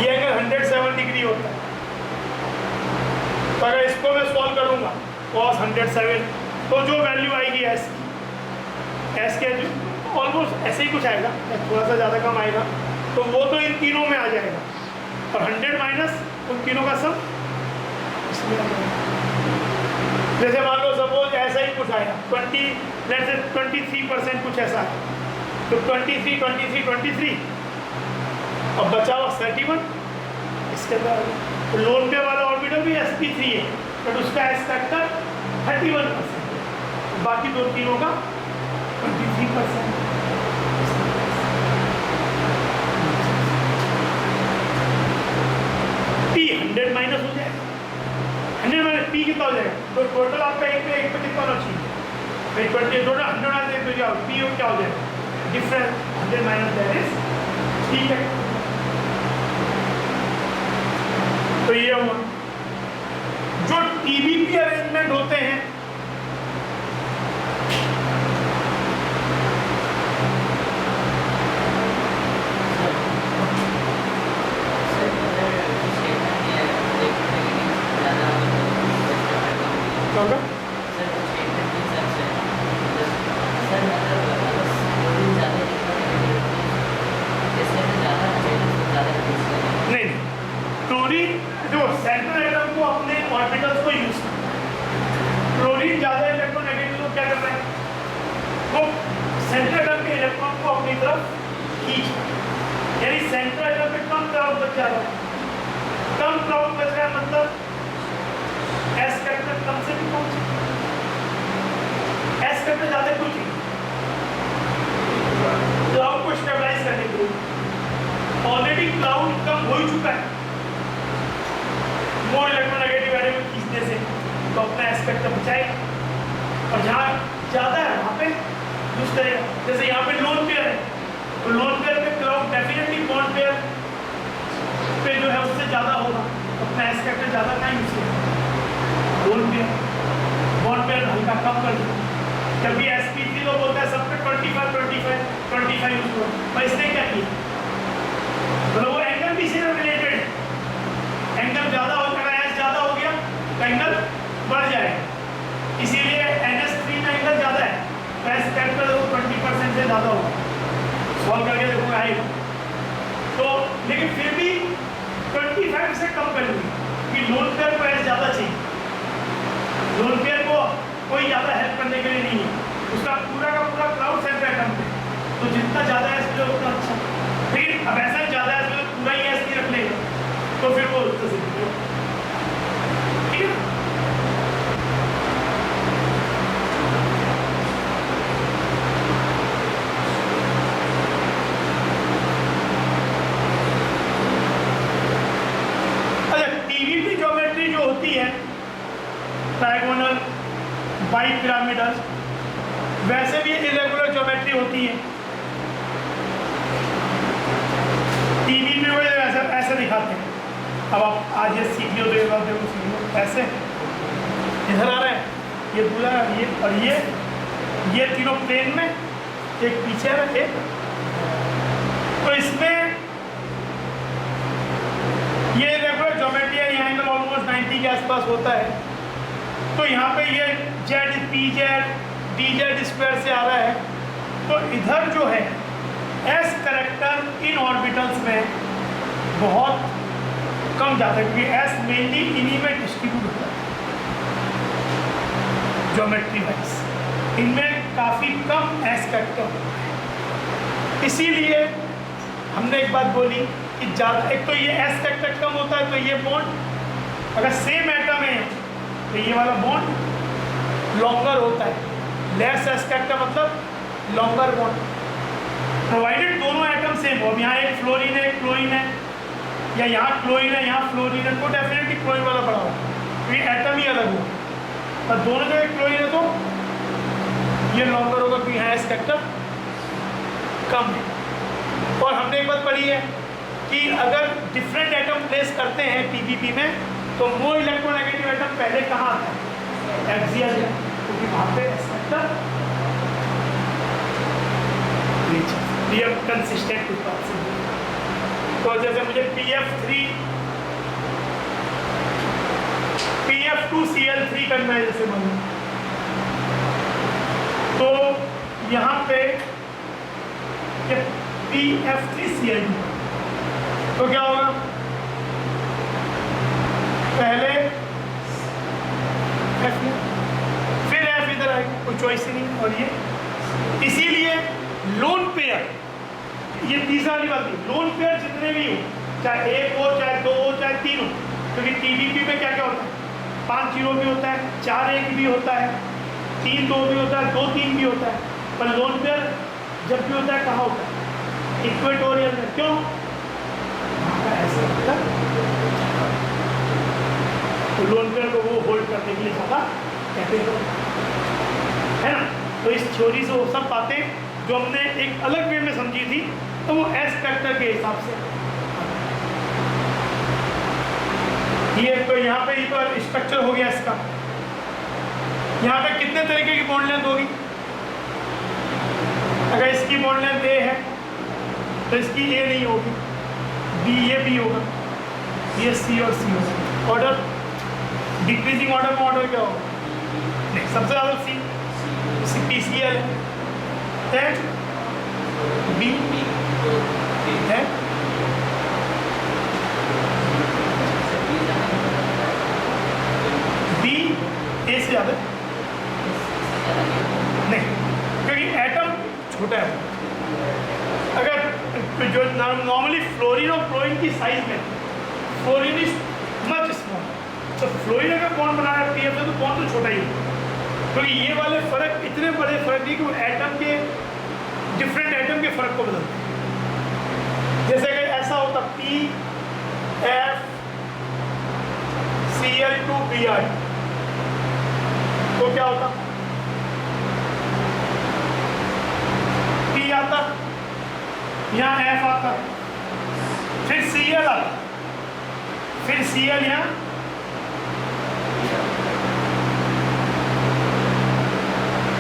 ये अगर 107 डिग्री होता है, तो अगर इसको मैं सॉल्व करूँगा cos 107, तो जो वैल्यू आएगी एस के ऑलमोस्ट ऐसे ही कुछ आएगा, थोड़ा सा ज़्यादा कम आएगा, तो वो तो इन तीनों में आ जाएगा, और 100 माइनस उन तीनों का सम इसमें आ जाएगा। जैसे मान लो सपोज ऐसा ही कुछ आएगा 23% कुछ ऐसा है, तो 23 और बचा हुआ 31 इसके अंदर। तो लोन पे वाला ऑर्बिटल भी sp3 है, बट उसका एस फैक्टर 31%, बाकी दो तीनों का 23%। P 100 माइनस हो जाएगा, 100 माइनस P कितना हो जाएगा, तो टोटल आपका एक पे कितना होना चाहिए, भाई 20 टोटल 100 आ जाए तो क्या P क्या हो जाएगा, डिफरेंस 100 माइनस दैट इज ठीक है। तो ये हुआ जो TBP अरेंजमेंट होते हैं, तरफ खींच, यानी सेंट्रल एटम पे कम क्राउड बच जा रहा है। कम क्राउड बच रहा है मतलब एस फैक्टर कम से भी कम, एस फैक्टर ज्यादा कुछ नहीं, क्लाउड को स्टेबलाइज करने के लिए। ऑलरेडी क्लाउड कम हो ही चुका है मोर इलेक्ट्रोनेगेटिव एटम खींचने से, तो अपना एस फैक्टर बचाएगा। और जहाँ ज्यादा है वहाँ पे यूज करेगा। जैसे यहाँ पे लोन पेयर है, तो लोन पेयर पे क्राउड डेफिनेटली बॉन्ड पेयर पे जो है उससे ज्यादा होगा, तो अपना एस फैक्टर ज्यादा नहीं यूज करेगा। लोन पेयर बॉन्ड पेयर हल्का कम कर देगा। जबकि sp3 तो बोलता है सब पे 25 यूज करो, पर इसने क्या किया, मतलब वो एंगल भी से रिलेटेड है। एंगल ज्यादा हो गया, एस ज्यादा हो गया तो एंगल बढ़ जाएगा, इसीलिए ns3 में एंगल ज्यादा है, तो एस फैक्टर 20% से ज्यादा होगा। सॉल्व करके देखो आएगा। तो लेकिन फिर भी 25 से कम कर लूँगी कि लोन पेयर को एस ज्यादा चाहिए। लोन पेयर को कोई ज़्यादा हेल्प करने के लिए नहीं है, उसका पूरा का पूरा क्लाउड सेंटर एटम है, तो जितना ज़्यादा एस मिले उतना अच्छा। लेकिन अब ऐसा ज़्यादा एस मिले पूरा ही एस नहीं रख लेगा, तो फिर वो ठीक है। अच्छा, टीवीपी ज्योमेट्री जो होती है ट्रायगोनल बाई पिरामिडल, वैसे भी इरेगुलर ज्योमेट्री होती है। टीवी में वो ऐसा ऐसे दिखाते हैं। अब आप आज ये सीख लो, देखो सीख लो, ऐसे इधर आ रहा है ये पूरा, ये और ये तीनों प्लेन में, एक पीछे है एक, तो इसमें ये इरेगुलर ज्योमेट्री है। यहाँ एंगल ऑलमोस्ट 90 के आसपास होता है, तो यहाँ पे ये Z P Z D Z square से आ रहा है, तो इधर जो है एस करेक्टर इन ऑर्बिटल्स में बहुत कम जाता है, क्योंकि एस मेनली इन्हीं में डिस्ट्रीब्यूट होता है ज्योमेट्री वाइज, इनमें काफ़ी कम एस करेक्टर होता है। इसीलिए हमने एक बात बोली कि ज़्यादा, एक तो ये एस करेक्टर कम होता है, तो ये बॉन्ड अगर सेम एटम है तो ये वाला बॉन्ड लॉन्गर होता है। लेस एस फैक्टर मतलब लॉन्गर बॉन्ड, प्रोवाइडेड दोनों एटम सेम हो। अब यहाँ एक फ्लोरीन है, एक क्लोरीन है, या यहाँ क्लोरीन है, यहाँ फ्लोरीन है, तो डेफिनेटली क्लोरीन वाला बड़ा होगा, क्योंकि एटम ही अलग हो। पर दोनों जगह क्लोरीन है तो ये लॉन्गर होगा, क्योंकि यहाँ एस फैक्टर कम है। और हमने एक बात पढ़ी है कि अगर डिफरेंट एटम प्लेस करते हैं टीपीपी में, तो मोर इलेक्ट्रोनेगेटिव एटम पहले कहाँ आता है, एक्सियल, क्योंकि वहाँ पे एस फैक्टर ये कंसिस्टेंट उत्पाद से। तो जैसे मुझे PF2Cl3 करना है, जैसे मान लो, तो यहाँ पे PF3Cl2, तो क्या होगा, पहले F फिर F इधर आएगा, कोई चॉइस ही नहीं। और ये इसीलिए लोन पेयर, ये तीसरा वाली बात थी, लोन पेयर जितने भी हो, चाहे एक हो, चाहे दो हो, चाहे तीन हो, क्योंकि टीवीपी में क्या क्या होता है, 5 0 भी होता है, 4 1 भी होता है, 3 2 भी होता है, 2 3 भी होता है। पर लोन पेयर जब भी होता है कहाँ होता है, इक्वेटोरियल में। क्यों, ऐसा होता तो लोन पेयर को वो होल्ड करने के लिए ज़्यादा कहते है ना। तो इस थ्योरी से वो सब बातें जो हमने एक अलग वे में समझी थी, तो वो एस फैक्टर के हिसाब से ये। तो यहाँ पे तो स्ट्रक्चर हो गया इसका। यहाँ पे कितने तरीके की बॉन्ड लेंथ होगी, अगर इसकी बॉन्ड लेंथ ए है तो इसकी ए नहीं होगी, बी, ये बी होगा, ये सी और सी होगा। ऑर्डर डिक्रीजिंग ऑर्डर में ऑर्डर क्या होगा, नहीं, सबसे ज़्यादा सी पी सी एल है, बी है, बी ए से ज़्यादा नहीं, क्योंकि एटम छोटा है, तो जो नॉर्मली फ्लोरीन और क्लोरीन की साइज में फ्लोरीन इज मच स्मॉल, तो फ्लोरीन अगर बॉन्ड बना रहा है पीएफ से तो बॉन्ड तो छोटा ही है, क्योंकि ये वाले फर्क इतने बड़े फर्क नहीं कि वो एटम के डिफरेंट एटम के फर्क को बदलते हैं। जैसे कि ऐसा होता पी एफ Cl2Br, तो क्या होता, P आता, यहाँ F आता, फिर Cl आता, फिर Cl यहाँ,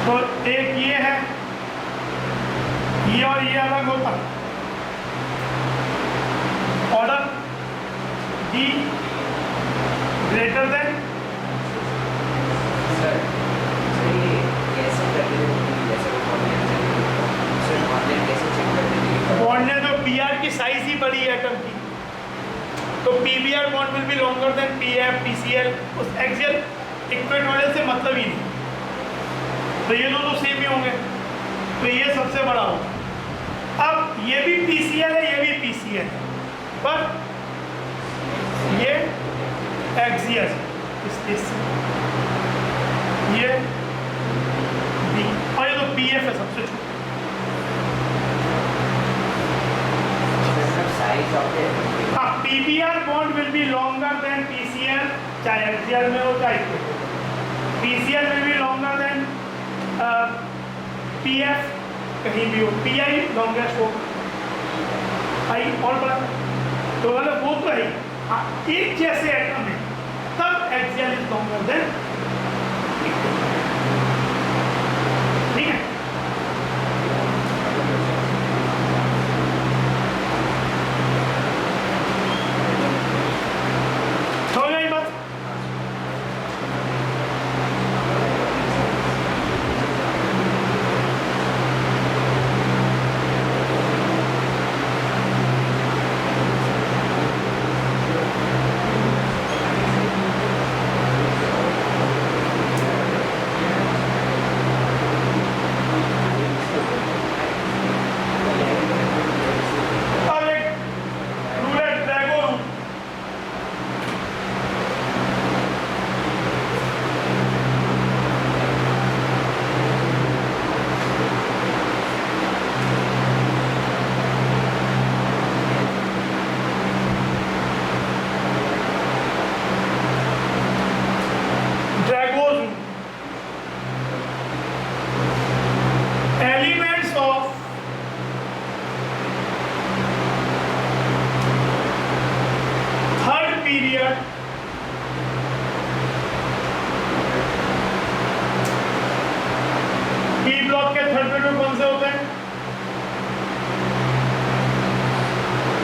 तो एक ये है, ये और ये अलग होता, order D greater than, bond ने तो Br की साइज ही बड़ी है एटम की, तो PBr bond will be longer than PF PCl, उस एक्सियल इक्वेटोरियल से मतलब ही नहीं, तो ये दोनों सेम ही होंगे, तो ये सबसे बड़ा होगा। अब ये भी PCl है, ये भी PCl है, पर ये एक्सियल ये B, और ये तो PF है सबसे छोटा। हाँ, PBr bond will be longer than PCl, चाहे एक्सियल में हो चाहे PCl will be longer than PF, कहीं भी हो, PI लॉन्गेस्ट हो, आई और बड़ा, तो मतलब वो तो है एक जैसे एटम है तब एक्सियल इज लॉन्गर देन, ठीक है। हो गई बात।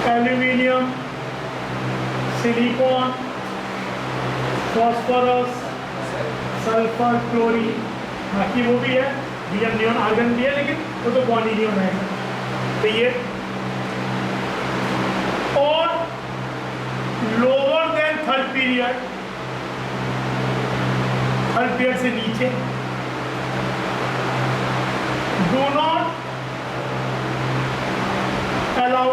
Aluminium, silicon, phosphorus, sulphur, chlorine, बाकी वो भी है, नियम नियन आर्गन भी है, लेकिन वो तो बॉन्ड ही नहीं होना है। तो ये और lower than third period, third period से नीचे, do not allow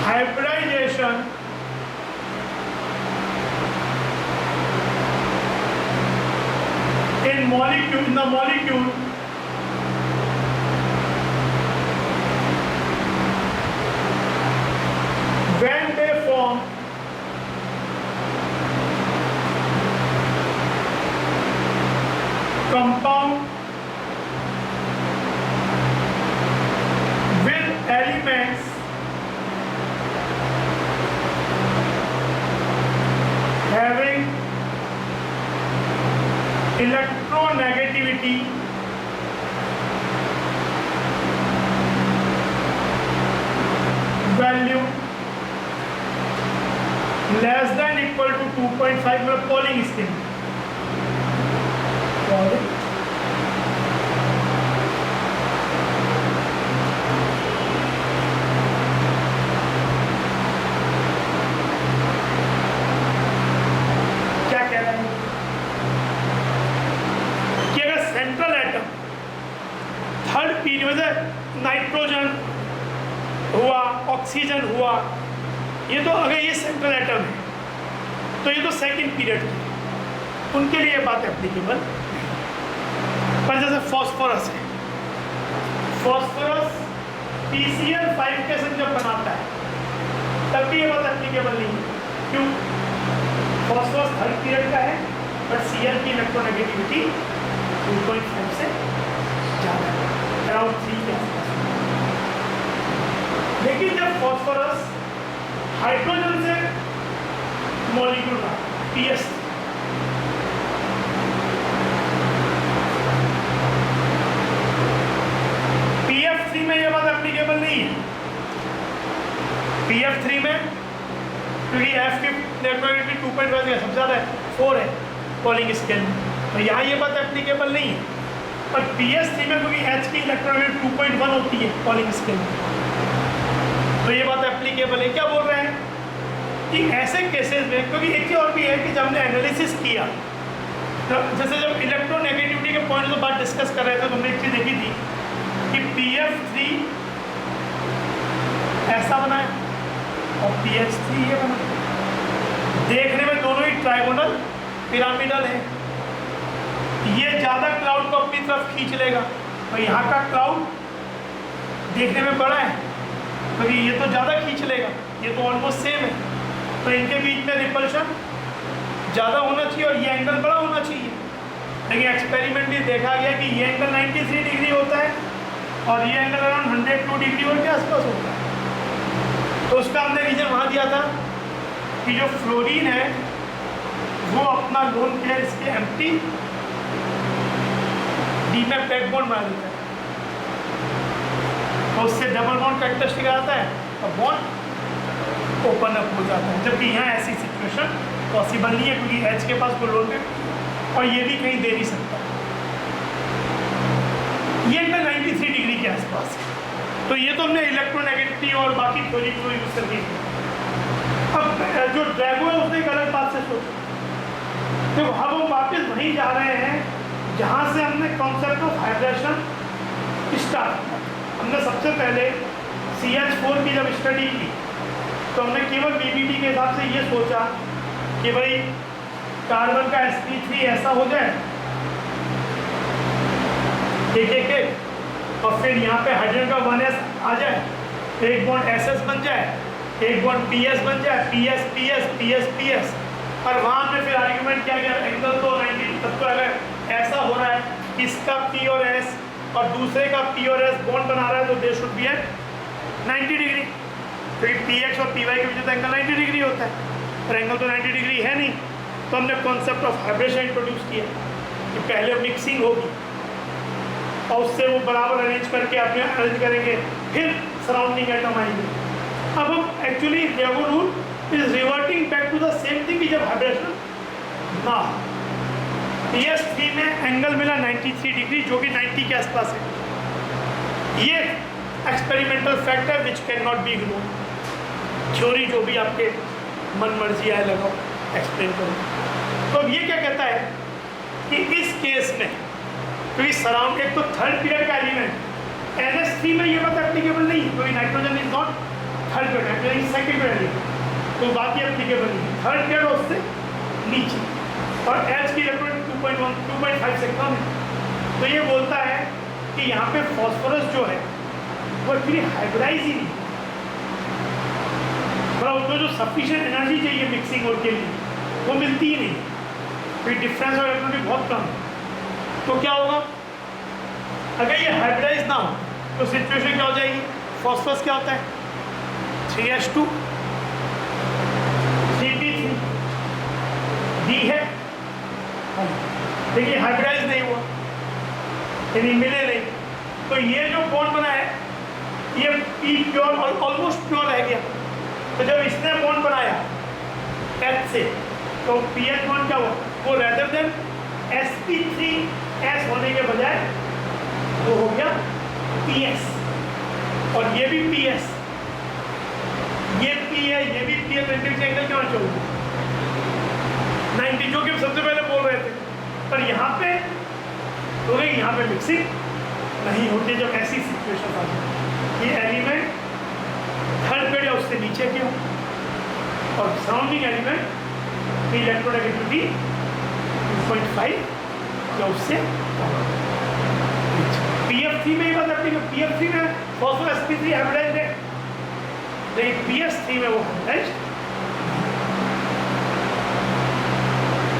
hybridization in the molecule when they form compound with elements having electronegativity value less than equal to 2.5, मतलब Pauling स्कीम, नाइट्रोजन हुआ, ऑक्सीजन हुआ, ये तो अगर ये सेंट्रल एटम है तो ये तो सेकंड पीरियड की, उनके लिए ये बात एप्लीकेबल। पर जैसे फॉस्फोरस है, फॉस्फोरस PCl5 के संग जब बनाता है तब भी ये बात एप्लीकेबल नहीं है। क्यों? फॉस्फोरस थर्ड पीरियड का है, बट Cl की इलेक्ट्रोनेगेटिविटी 2.5 से ज़्यादा है, अराउंड 3 के आसपास। लेकिन जब फॉस्फोरस हाइड्रोजन से मॉलिक्यूल का PS PF3 में ये बात एप्लीकेबल नहीं है। PF3 में क्योंकि F की इलेक्ट्रोनेगेटिविटी 2.5 से सबसे ज़्यादा है, 4 है पॉलिंग स्केल में, तो यहाँ ये बात एप्लीकेबल नहीं है। पर PS3 में क्योंकि H की इलेक्ट्रोनेगेटिविटी 2.1 होती है पॉलिंग स्केल में, तो ये बात एप्लीकेबल है। क्या बोल रहे हैं कि ऐसे केसेस में, क्योंकि एक चीज़ और भी है कि जब हमने एनालिसिस किया, तो जैसे जब इलेक्ट्रोनेगेटिविटी के पॉइंट तो बात डिस्कस कर रहे थे, तो हमने एक चीज़ देखी थी कि PF3 ऐसा बना है और PH3 ये बना है। देखने में दोनों ही ट्राइगोनल पिरामिडल है। ये ज़्यादा क्लाउड को अपनी तरफ खींच लेगा और यहाँ का क्लाउड देखने में बड़ा है, क्योंकि ये तो ज़्यादा खींच लेगा, ये तो ऑलमोस्ट सेम है, तो इनके बीच में रिपल्शन ज़्यादा होना चाहिए और ये एंगल बड़ा होना चाहिए। लेकिन एक्सपेरिमेंट में देखा गया कि ये एंगल 93 डिग्री होता है और ये एंगल अराउंड 102 डिग्री और के आसपास होता है। तो उसका हमने रीजन वहाँ दिया था कि जो फ्लोरीन है वो अपना लोन पेयर इसके एम्प्टी डी में बैक बॉन्ड बना देता है, तो उससे डबल बॉन्ड कैरेक्टरिस्टिक आता है और बॉन्ड ओपन अप हो जाता है। जबकि यहाँ ऐसी सिचुएशन पॉसिबल नहीं है, क्योंकि H के पास कोई लोन पेयर और ये भी कहीं दे नहीं सकता। ये एंगल 93 डिग्री के आसपास है। तो ये तो हमने इलेक्ट्रोनेगेटिविटी और बाकी थ्योरी को यूज करके। अब जो ड्रैगो है उसने एक अलग बात से सोचा, तो अब हम वापस वहीं जा रहे हैं जहाँ से हमने कॉन्सेप्ट ऑफ हाइड्रेशन स्टार्ट किया। हमने सबसे पहले CH4 की जब स्टडी की तो हमने केवल BBT के हिसाब से ये सोचा कि भाई कार्बन का sp3 ऐसा हो जाए एक और फिर यहाँ पे हाइड्रोजन का 1s आ जाए, एक बॉन्ड SS बन जाए, एक बॉन्ड PS बन जाए, PS PS PS PS। और वहाँ पे फिर आर्ग्यूमेंट क्या गया, एंगल तो 90, तब तो अगर ऐसा हो रहा है इसका P और S और दूसरे का P और S बॉन्ड बना रहा है तो they should be at 90 degree, क्योंकि PX और PY के बीच तो एंगल 90 डिग्री होता है, पर एंगल तो 90 डिग्री है नहीं। तो हमने कॉन्सेप्ट ऑफ हाइब्रेशन इंट्रोड्यूस किया कि पहले मिक्सिंग होगी और उससे वो बराबर अरेंज करके अपने अरेंज करेंगे, फिर सराउंडिंग एटम आएंगे। अब हम actually Drago rule is reverting back to the same thing कि जब हाइब्रेशन ना PS3 में एंगल मिला 93 डिग्री, जो कि 90 के आसपास है। ये एक्सपेरिमेंटल फैक्ट है which can not be ignore. Theory जो भी आपके मन मर्जी आए लगाओ, एक्सप्लेन करो। तो अब ये क्या कहता है कि इस केस में क्योंकि सराउंड एक तो थर्ड पीरियड का एलिमेंट NH3 में ये बात एप्लीकेबल नहीं, क्योंकि nitrogen is not third period, nitrogen is second period element, तो बाकी एप्लीकेबल नहीं। थर्ड पीरियड उससे नीचे और H की इलेक्ट्रॉन 2.5 से कम है। तो ये बोलता है कि यहाँ पे फॉस्फोरस जो है वो एक्चुअली हाइब्रिडाइज ही नहीं, मतलब उसमें जो सफिशिएंट एनर्जी चाहिए मिक्सिंग और के लिए वो मिलती ही नहीं, फिर डिफरेंस और इलेक्ट्रॉनिक बहुत कम है। तो क्या होगा अगर ये हाइब्रिडाइज ना हो तो सिचुएशन क्या हो जाएगी, फॉस्फोरस क्या होता है 3H2 3P3 D है, देखिए हाइब्रिडाइज नहीं हुआ, यानी मिले नहीं, तो ये जो बॉन्ड बना है ये P प्योर और ऑलमोस्ट प्योर रह गया। तो जब इसने बॉन्ड बनाया H से तो PH बॉन्ड क्या हुआ, वो रेदर देन sp3s होने के बजाय वो हो गया PS, और ये भी PS, ये P है, ये भी P है, तो इनके बीच एंगल क्यों चाहिए 90, जो कि हम सबसे पहले बोल रहे थे। पर यहाँ पे हो गई, यहाँ पे मिक्सिंग नहीं होते जब ऐसी सिचुएशन आ जाए ये एलिमेंट थर्ड पेड या उससे नीचे के हो और सराउंडिंग एलिमेंट की इलेक्ट्रोनेगेटिविटी 2.5 या उससे PF3 में ही बात आती है। PF3 में फॉस्फोएसपी3 हाइब्रिडाइज्ड है लेकिन PS3 में वो हाइब्रिडाइज्ड,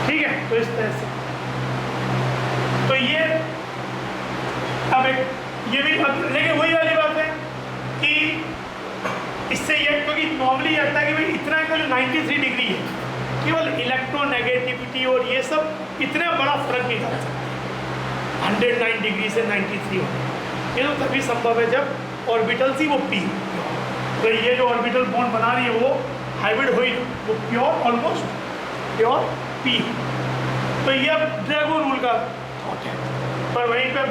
ठीक है। तो इस तरह से तो ये अब एक ये भी लेकिन वही वाली बात है कि इससे ये क्योंकि नॉर्मली आता है कि भाई इतना का जो 93 डिग्री है केवल इलेक्ट्रोनेगेटिविटी और ये सब इतना बड़ा फर्क नहीं डाल सकते 109 डिग्री से 93 हो, ये तो तभी संभव है जब ऑर्बिटल सी वो पी, तो ये जो ऑर्बिटल बॉन्ड बना रही है वो हाइब्रिड हुई वो प्योर ऑलमोस्ट प्योर पी। तो ये अब ड्रैगो रूल का थॉट है। पर वहीं पे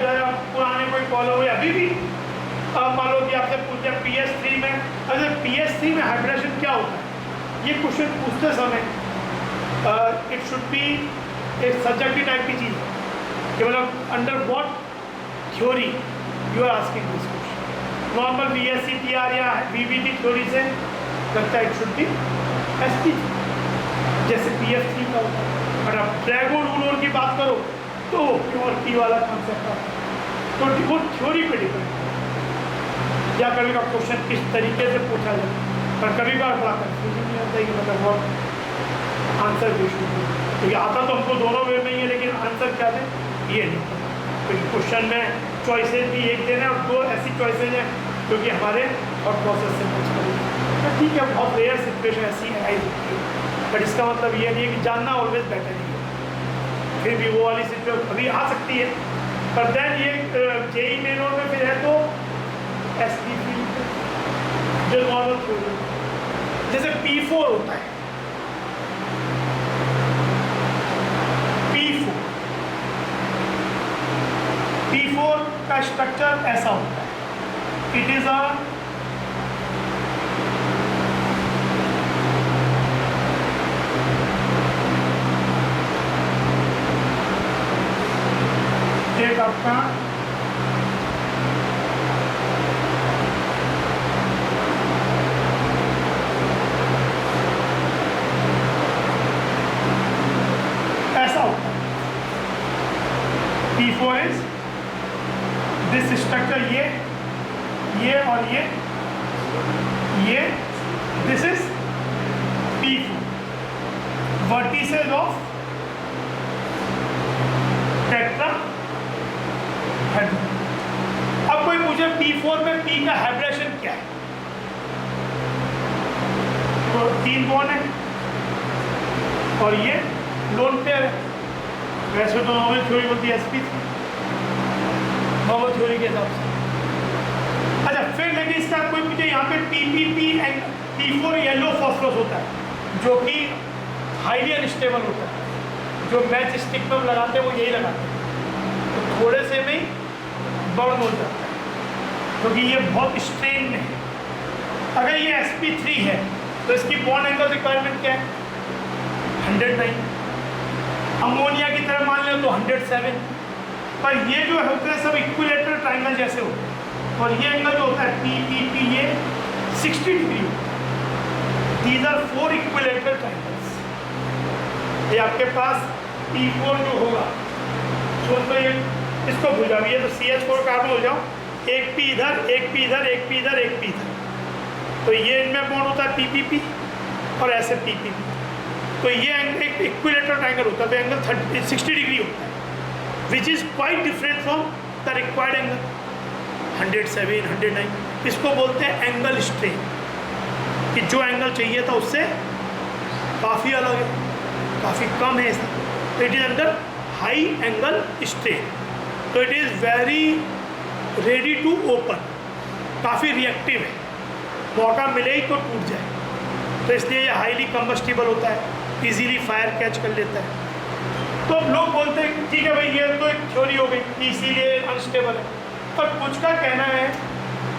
पुराने कोई फॉलो हुए अभी भी मान लो कि आपसे पूछते हैं PS3 में, अगर PS3 में हाइब्रिडेशन क्या होता है ये क्वेश्चन पूछते समय इट शुड बी एक सब्जेक्टिव टाइप की चीज़ है कि मतलब under what theory you are asking this question. Normal BSc TR या VBT थ्योरी से लगता है इट शुड बी SP जैसे PF3 का होता है। और अब ड्रैगो रूल की बात करो तो प्योर P वाला कॉन्सेप्ट आता है, तो वो थ्योरी पे डिपेंड या कभी का क्वेश्चन किस तरीके से पूछा जाए, पर कभी बार बड़ा कंफ्यूजन नहीं होता है कि मतलब वो आंसर भी क्योंकि आता तो हमको दोनों वे में ही है लेकिन आंसर क्या दें ये नहीं पता, क्योंकि क्वेश्चन में चॉइसेस भी एक देना और दो ऐसी चॉइसेज हैं जो कि हमारे और प्रोसेस से पूछ करेंगे। तो ठीक है बहुत रेयर सिचुएशन ऐसी आई होती है, बट इसका मतलब ये नहीं है कि जानना ऑलवेज बेटर नहीं है, फिर भी वो वाली सिचुएशन अभी आ सकती है। पर देन ये JEE मेन और में फिर है तो SP3 जो नॉर्मल थ्योरी जैसे P4 होता है, P4 का स्ट्रक्चर ऐसा होता है, इट इज एक आपका ऐसा होता है P4 इज दिस स्ट्रक्चर ये और ये this is P4 vertices of tetrahedron. अब कोई पूछे P4 में P का हाइब्रिडेशन क्या है, तो 3 बॉन्ड है और ये लोन पेयर है। वैसे तो नॉर्मल थ्योरी बोलती है SP3 नॉर्मल थ्योरी के हिसाब से। अच्छा फिर लेकिन इसका कोई मुझे यहाँ पे PPP and P4 yellow phosphorus होता है जो कि हाईली अनस्टेबल होता है, जो मैच स्टिक पर लगाते हैं वो यही लगाते हैं, तो थोड़े से में ही बर्न हो जाता है क्योंकि ये बहुत स्ट्रेन में है। अगर ये SP3 है तो इसकी बॉन्ड एंगल रिक्वायरमेंट क्या है 109, अमोनिया की तरह मान लें तो 107, पर ये जो होते हैं सब इक्विलेटरल ट्राइंगल जैसे होते हैं और ये एंगल जो होता है PPP ये 60 डिग्री होता है। These are 4 equilateral triangles. ये आपके पास P4 जो होगा तो ये इसको भूल जाओ, ये तो CH4 कार्बन हो जाओ, एक P इधर एक P इधर एक P इधर एक P इधर, तो ये इनमें बॉन्ड होता है PPP और ऐसे PPP, तो ये एक इक्विलेटरल ट्राइंगल होता है तो एंगल 60 डिग्री होता है which is quite different from the required angle 107 109। इसको बोलते हैं एंगल स्ट्रेन कि जो एंगल चाहिए था उससे काफ़ी अलग है, काफ़ी कम है इसका, तो it is under high angle strain, तो it is very ready to open, काफ़ी रिएक्टिव है, मौका मिले ही तो टूट जाए, तो इसलिए ये हाईली कम्बस्टिबल होता है, इजीली फायर कैच कर लेता है। तो लोग बोलते हैं ठीक है भाई ये तो एक थ्योरी हो गई कि इसीलिए अनस्टेबल है, पर कुछ का कहना है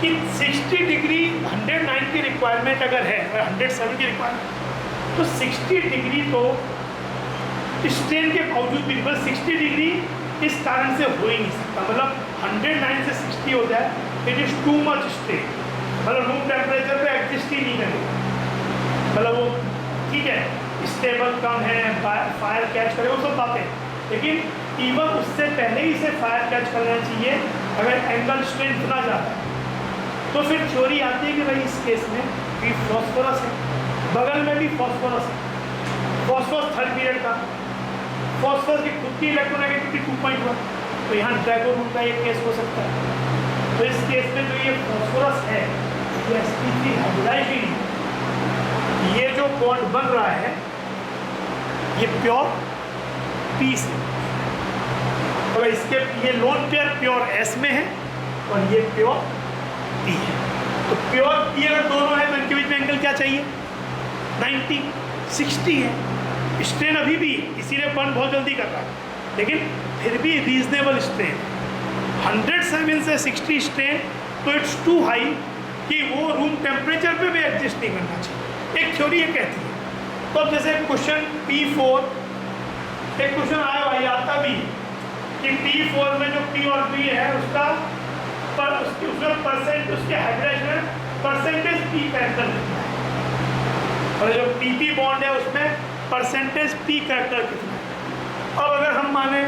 कि 60 डिग्री 109 की रिक्वायरमेंट अगर है 107 की रिक्वायरमेंट तो 60 डिग्री तो स्ट्रेन के बावजूद भी 60 डिग्री इस कारण से हो ही नहीं सकता। मतलब 109 से 60 हो जाए, it is too much strain, मतलब रूम टेम्परेचर पे एग्जिस्ट ही नहीं करेगा। मतलब वो ठीक है, स्टेबल कम है, फायर कैच करे, वो सब बातें, लेकिन इवन उससे पहले ही इसे फायर कैच करना चाहिए अगर एंगल स्ट्रेंथ इतना ज़्यादा है। तो फिर थ्योरी आती है कि भाई इस केस में भी फॉस्फोरस है, बगल में भी फॉस्फोरस है, फॉस्फोरस थर्ड पीरियड का, फॉस्फोरस की खुद की इलेक्ट्रोनेगेटिविटी 2.1, तो यहाँ ड्रैगो रूल का एक केस हो सकता है। तो इस केस में जो ये फॉस्फोरस है ये sp3 हाइब्रिडाइज ही नहीं, ये जो बॉन्ड बन रहा है ये प्योर पी से, तो इसके ये लोन पेयर प्योर एस में है और ये प्योर पी है। तो प्योर पी अगर दोनों है तो इनके बीच में एंगल क्या चाहिए, 90, 60 है। स्ट्रेन अभी भी है, इसीलिए बर्न बहुत जल्दी कर रहा है, लेकिन फिर भी रीजनेबल स्ट्रेन 107 से 60 स्ट्रेन, तो इट्स टू हाई कि वो रूम टेम्परेचर पे भी एडजस्ट नहीं करना चाहिए। एक थ्योरी ये कहती है। तो अब जैसे क्वेश्चन P4, एक क्वेश्चन आया भाई, आता भी कि P4 में जो P और P है उसका पर उसमें परसेंट, उसके हाइब्रिडाइजेशन परसेंटेज P कैरेक्टर कितना है, और जो PP बॉन्ड है उसमें परसेंटेज P कैरेक्टर कितना है। अब अगर हम माने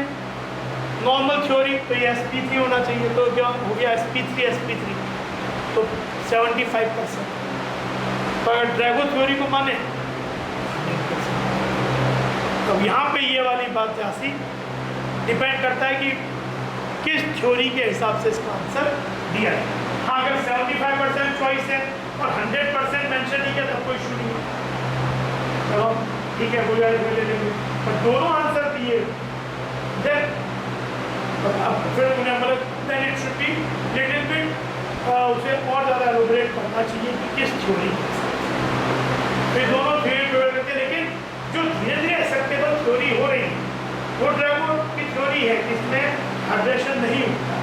नॉर्मल थ्योरी तो ये sp3 होना चाहिए, तो क्या हो गया sp3 तो 75%। तो अगर ड्रैगो थ्योरी को माने तो यहाँ पे ये वाली बात जैसी डिपेंड करता है कि किस थ्योरी के हिसाब से इसका आंसर दिया है। हाँ, अगर 75% चॉइस है और 100% मेंशन नहीं किया तब कोई इशू नहीं है, चलो ठीक है, कोई गाड़ी ले लेंगे, पर दोनों आंसर दिए देन अब फिर उन्हें मतलब then it should be little bit उसे और ज़्यादा एलोबरेट करना चाहिए कि किस थ्योरी के हिसाब। फिर दोनों थ्योरी प्रिपेयर करते हैं, लेकिन जो धीरे धीरे एक्सेप्टेबल थ्योरी हो रही है वो ड्रैगो की थ्योरी है जिसमें हाइड्रेशन नहीं होता,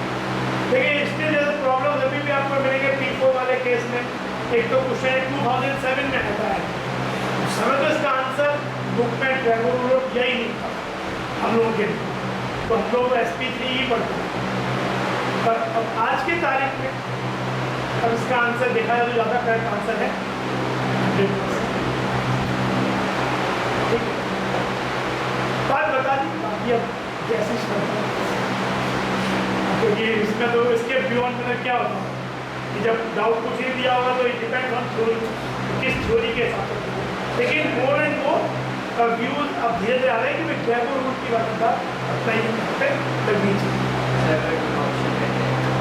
लेकिन स्टिल जैसे प्रॉब्लम अभी भी आपको मिलेंगे P4 वाले केस में। एक तो क्वेश्चन 2007 में आता है, समय तो इसका आंसर बुक में ड्रैगो रूल यही नहीं था हम लोगों के लिए, तो हम लोग sp3 ही पढ़ते हैं। पर अब आज की तारीख में अब इसका आंसर देखा जाए तो ज़्यादा करेक्ट आंसर है 100%। ठीक है, बात बता दी, बाकी अब जैसे क्योंकि इसमें तो इसके बियॉन्ड में क्या होता है कि जब डाउट कुछ ही दिया होगा तो इट डिपेंड ऑन थ्योरी, किस थ्योरी के हिसाब से। लेकिन मोर एंड मोर व्यूज अब धीरे धीरे आ रहे हैं कि मैं ड्रैगो रूल की बात था अपना ही पे लगनी चाहिए।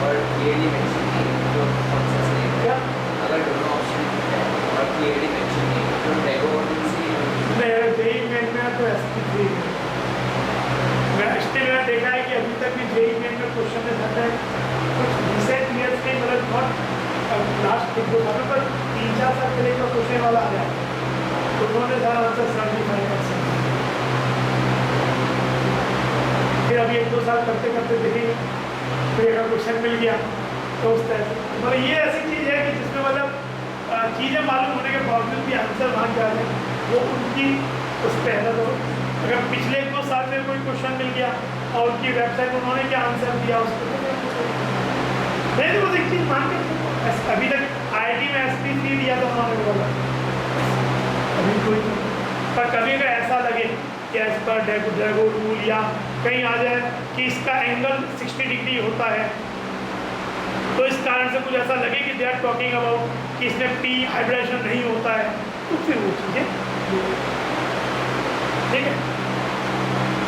और क्लियरली मेंशन नहीं जो कॉन्सेप्ट नहीं क्या अगर दोनों ऑप्शन है और क्लियरली मेंशन नहीं तो ड्रैगो रूल से मैं जेई मेन में तो sp3 मैं स्टिल मैंने देखा है कि अभी तक भी जेई मेन में क्वेश्चन में जाता है कुछ रिसेंट ईयर्स में, मतलब नॉट लास्ट 1-2 सालों पर 3-4 साल पहले का क्वेश्चन वाला आ गया तो उन्होंने सारा आंसर 75%। फिर अभी 1-2 साल करते करते देखेंगे फिर अगर क्वेश्चन मिल गया तो उस तरह से, मतलब ये ऐसी चीज़ है कि जिसमें मतलब चीज़ें मालूम होने के बावजूद भी आंसर भाग जा रहे हैं, वो उनकी उस पर है। तो अगर पिछले 1-2 साल में कोई क्वेश्चन मिल गया और उनकी वेबसाइट में उन्होंने क्या आंसर दिया उसको नहीं, तो बस एक चीज़ मान के अभी तक IIT में sp3 दिया तो उन्होंने बोला अभी कोई, पर कभी अगर ऐसा लगे कि एज पर ड्रैगो रूल या कहीं आ जाए कि इसका एंगल 60 डिग्री होता है, तो इस कारण से कुछ ऐसा लगे कि दे आर टॉकिंग अबाउट कि इसमें P हाइब्रिडाइजेशन नहीं होता है, तो फिर वो चीज़ें ठीक है।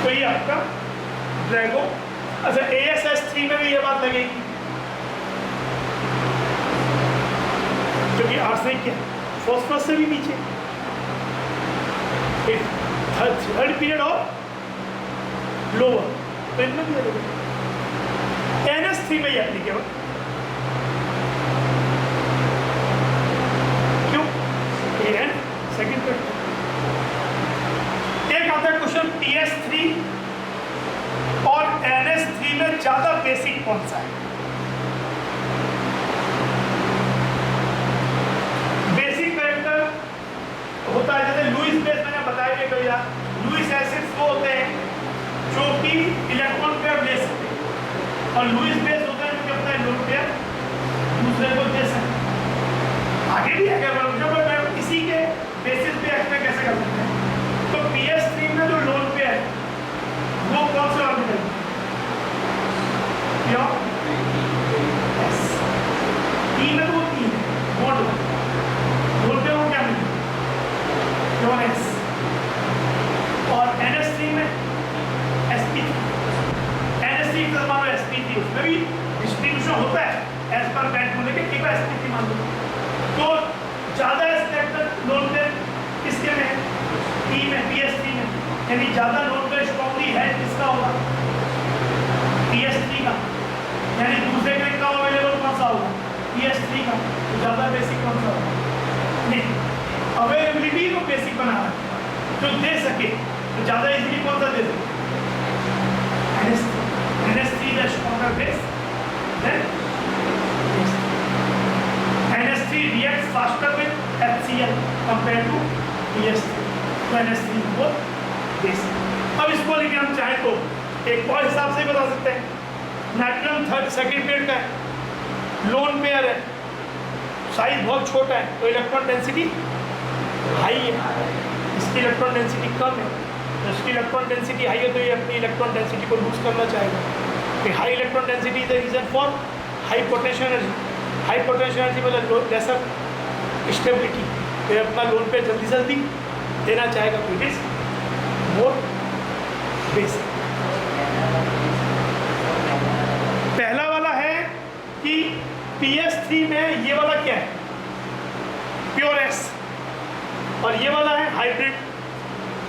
तो ये आपका ड्रैगो। अच्छा, ASS3 में भी ये बात लगेगी क्योंकि आर्सेनिक क्या फॉस्फोरस से भी नीचे, थर्ड पीरियड और लोअर, तो इनमें भी लगेगा। NS3 में ही एप्लीकेबल क्यों, AN सेकेंड पॉइंट। एक आता है क्वेश्चन TS3 और NS3 में ज्यादा बेसिक कौन सा है? बेसिक कैरेक्टर होता है जैसे लुईस बेस, मैंने बताया कि भैया लुईस एसिड्स वो होते हैं जो कि इलेक्ट्रॉन पेयर ले मान लो। तो ज़्यादा स्ट्रक्चर लोन पे किसके में है? ई में, PS3 में, यानी ज़्यादा लोन पे स्ट्रॉन्गली है किसका होगा? PS3 का। यानी दूसरे का इनका अवेलेबल कौन सा होगा? PS3 का। तो ज़्यादा बेसिक कौन सा होगा? नहीं, अवेलेबिलिटी को बेसिक बना है जो दे सके, तो ज़्यादा इजीली कौन सा दे सके? NS3 is a stronger base than NS3 reacts faster with HCl compared to PS3. तो NS3 वो base। अब इसको लेके हम चाहें तो एक और हिसाब से बता सकते हैं। नाइट्रोजन थर्ड सेकेंड पेयर का है, लोन पेयर है, साइज बहुत छोटा है, तो इलेक्ट्रॉन डेंसिटी हाई है, इसकी इलेक्ट्रॉन डेंसिटी कम है। तो इसकी इलेक्ट्रॉन डेंसिटी हाई है तो ये अपनी इलेक्ट्रॉन डेंसिटी को लूज करना चाहेगा। कि high electron density is the region for high potential energy. High potential energy मतलब लेसर स्टेबिलिटी, तो अपना लोन पे जल्दी जल्दी देना चाहेगा, तो इट इज मोर बेसिक। पहला वाला है कि PS3 में ये वाला क्या है? प्योर S, और ये वाला है हाइब्रिड।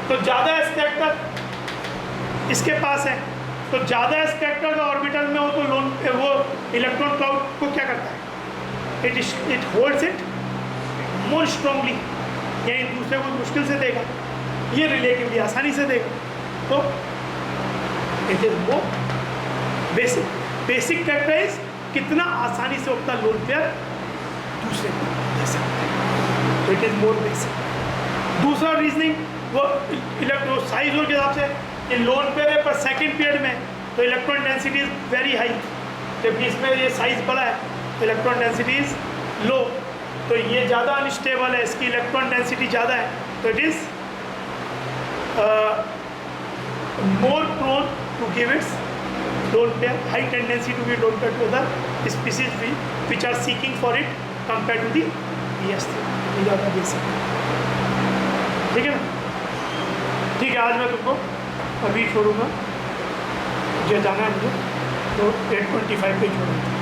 तो ज़्यादा स्पेक्टर इसके पास है, तो ज़्यादा स्पेक्टर का ऑर्बिटल में हो तो लोन वो इलेक्ट्रॉन क्लाउड को क्या करता है? It holds it more strongly, यानी दूसरे को मुश्किल से देगा, ये रिलेटिवली आसानी से देगा। तो it is more basic. Basic characterise कितना आसानी से अपना लोन पेयर दूसरे को दे सकते हैं, तो इट इज मोर बेसिक। दूसरा रीजनिंग वो साइज के हिसाब से, ये लोन पेयर है पर सेकंड पीरियड में तो electron density is very high, जबकि इसमें ये साइज बड़ा है तो इलेक्ट्रॉन डेंसिटी इज लो, तो ये ज़्यादा अनस्टेबल है, इसकी इलेक्ट्रॉन डेंसिटी ज़्यादा है, तो it is more prone to give its lone pair, high tendency to give lone pair to other species which are seeking for it compare to the PS3। ज़्यादा basic, ठीक है ना? ठीक है, आज मैं तुमको अभी छोड़ूंगा, मुझे जाना है मुझे, तो 8:25 पे छोड़ूंगा।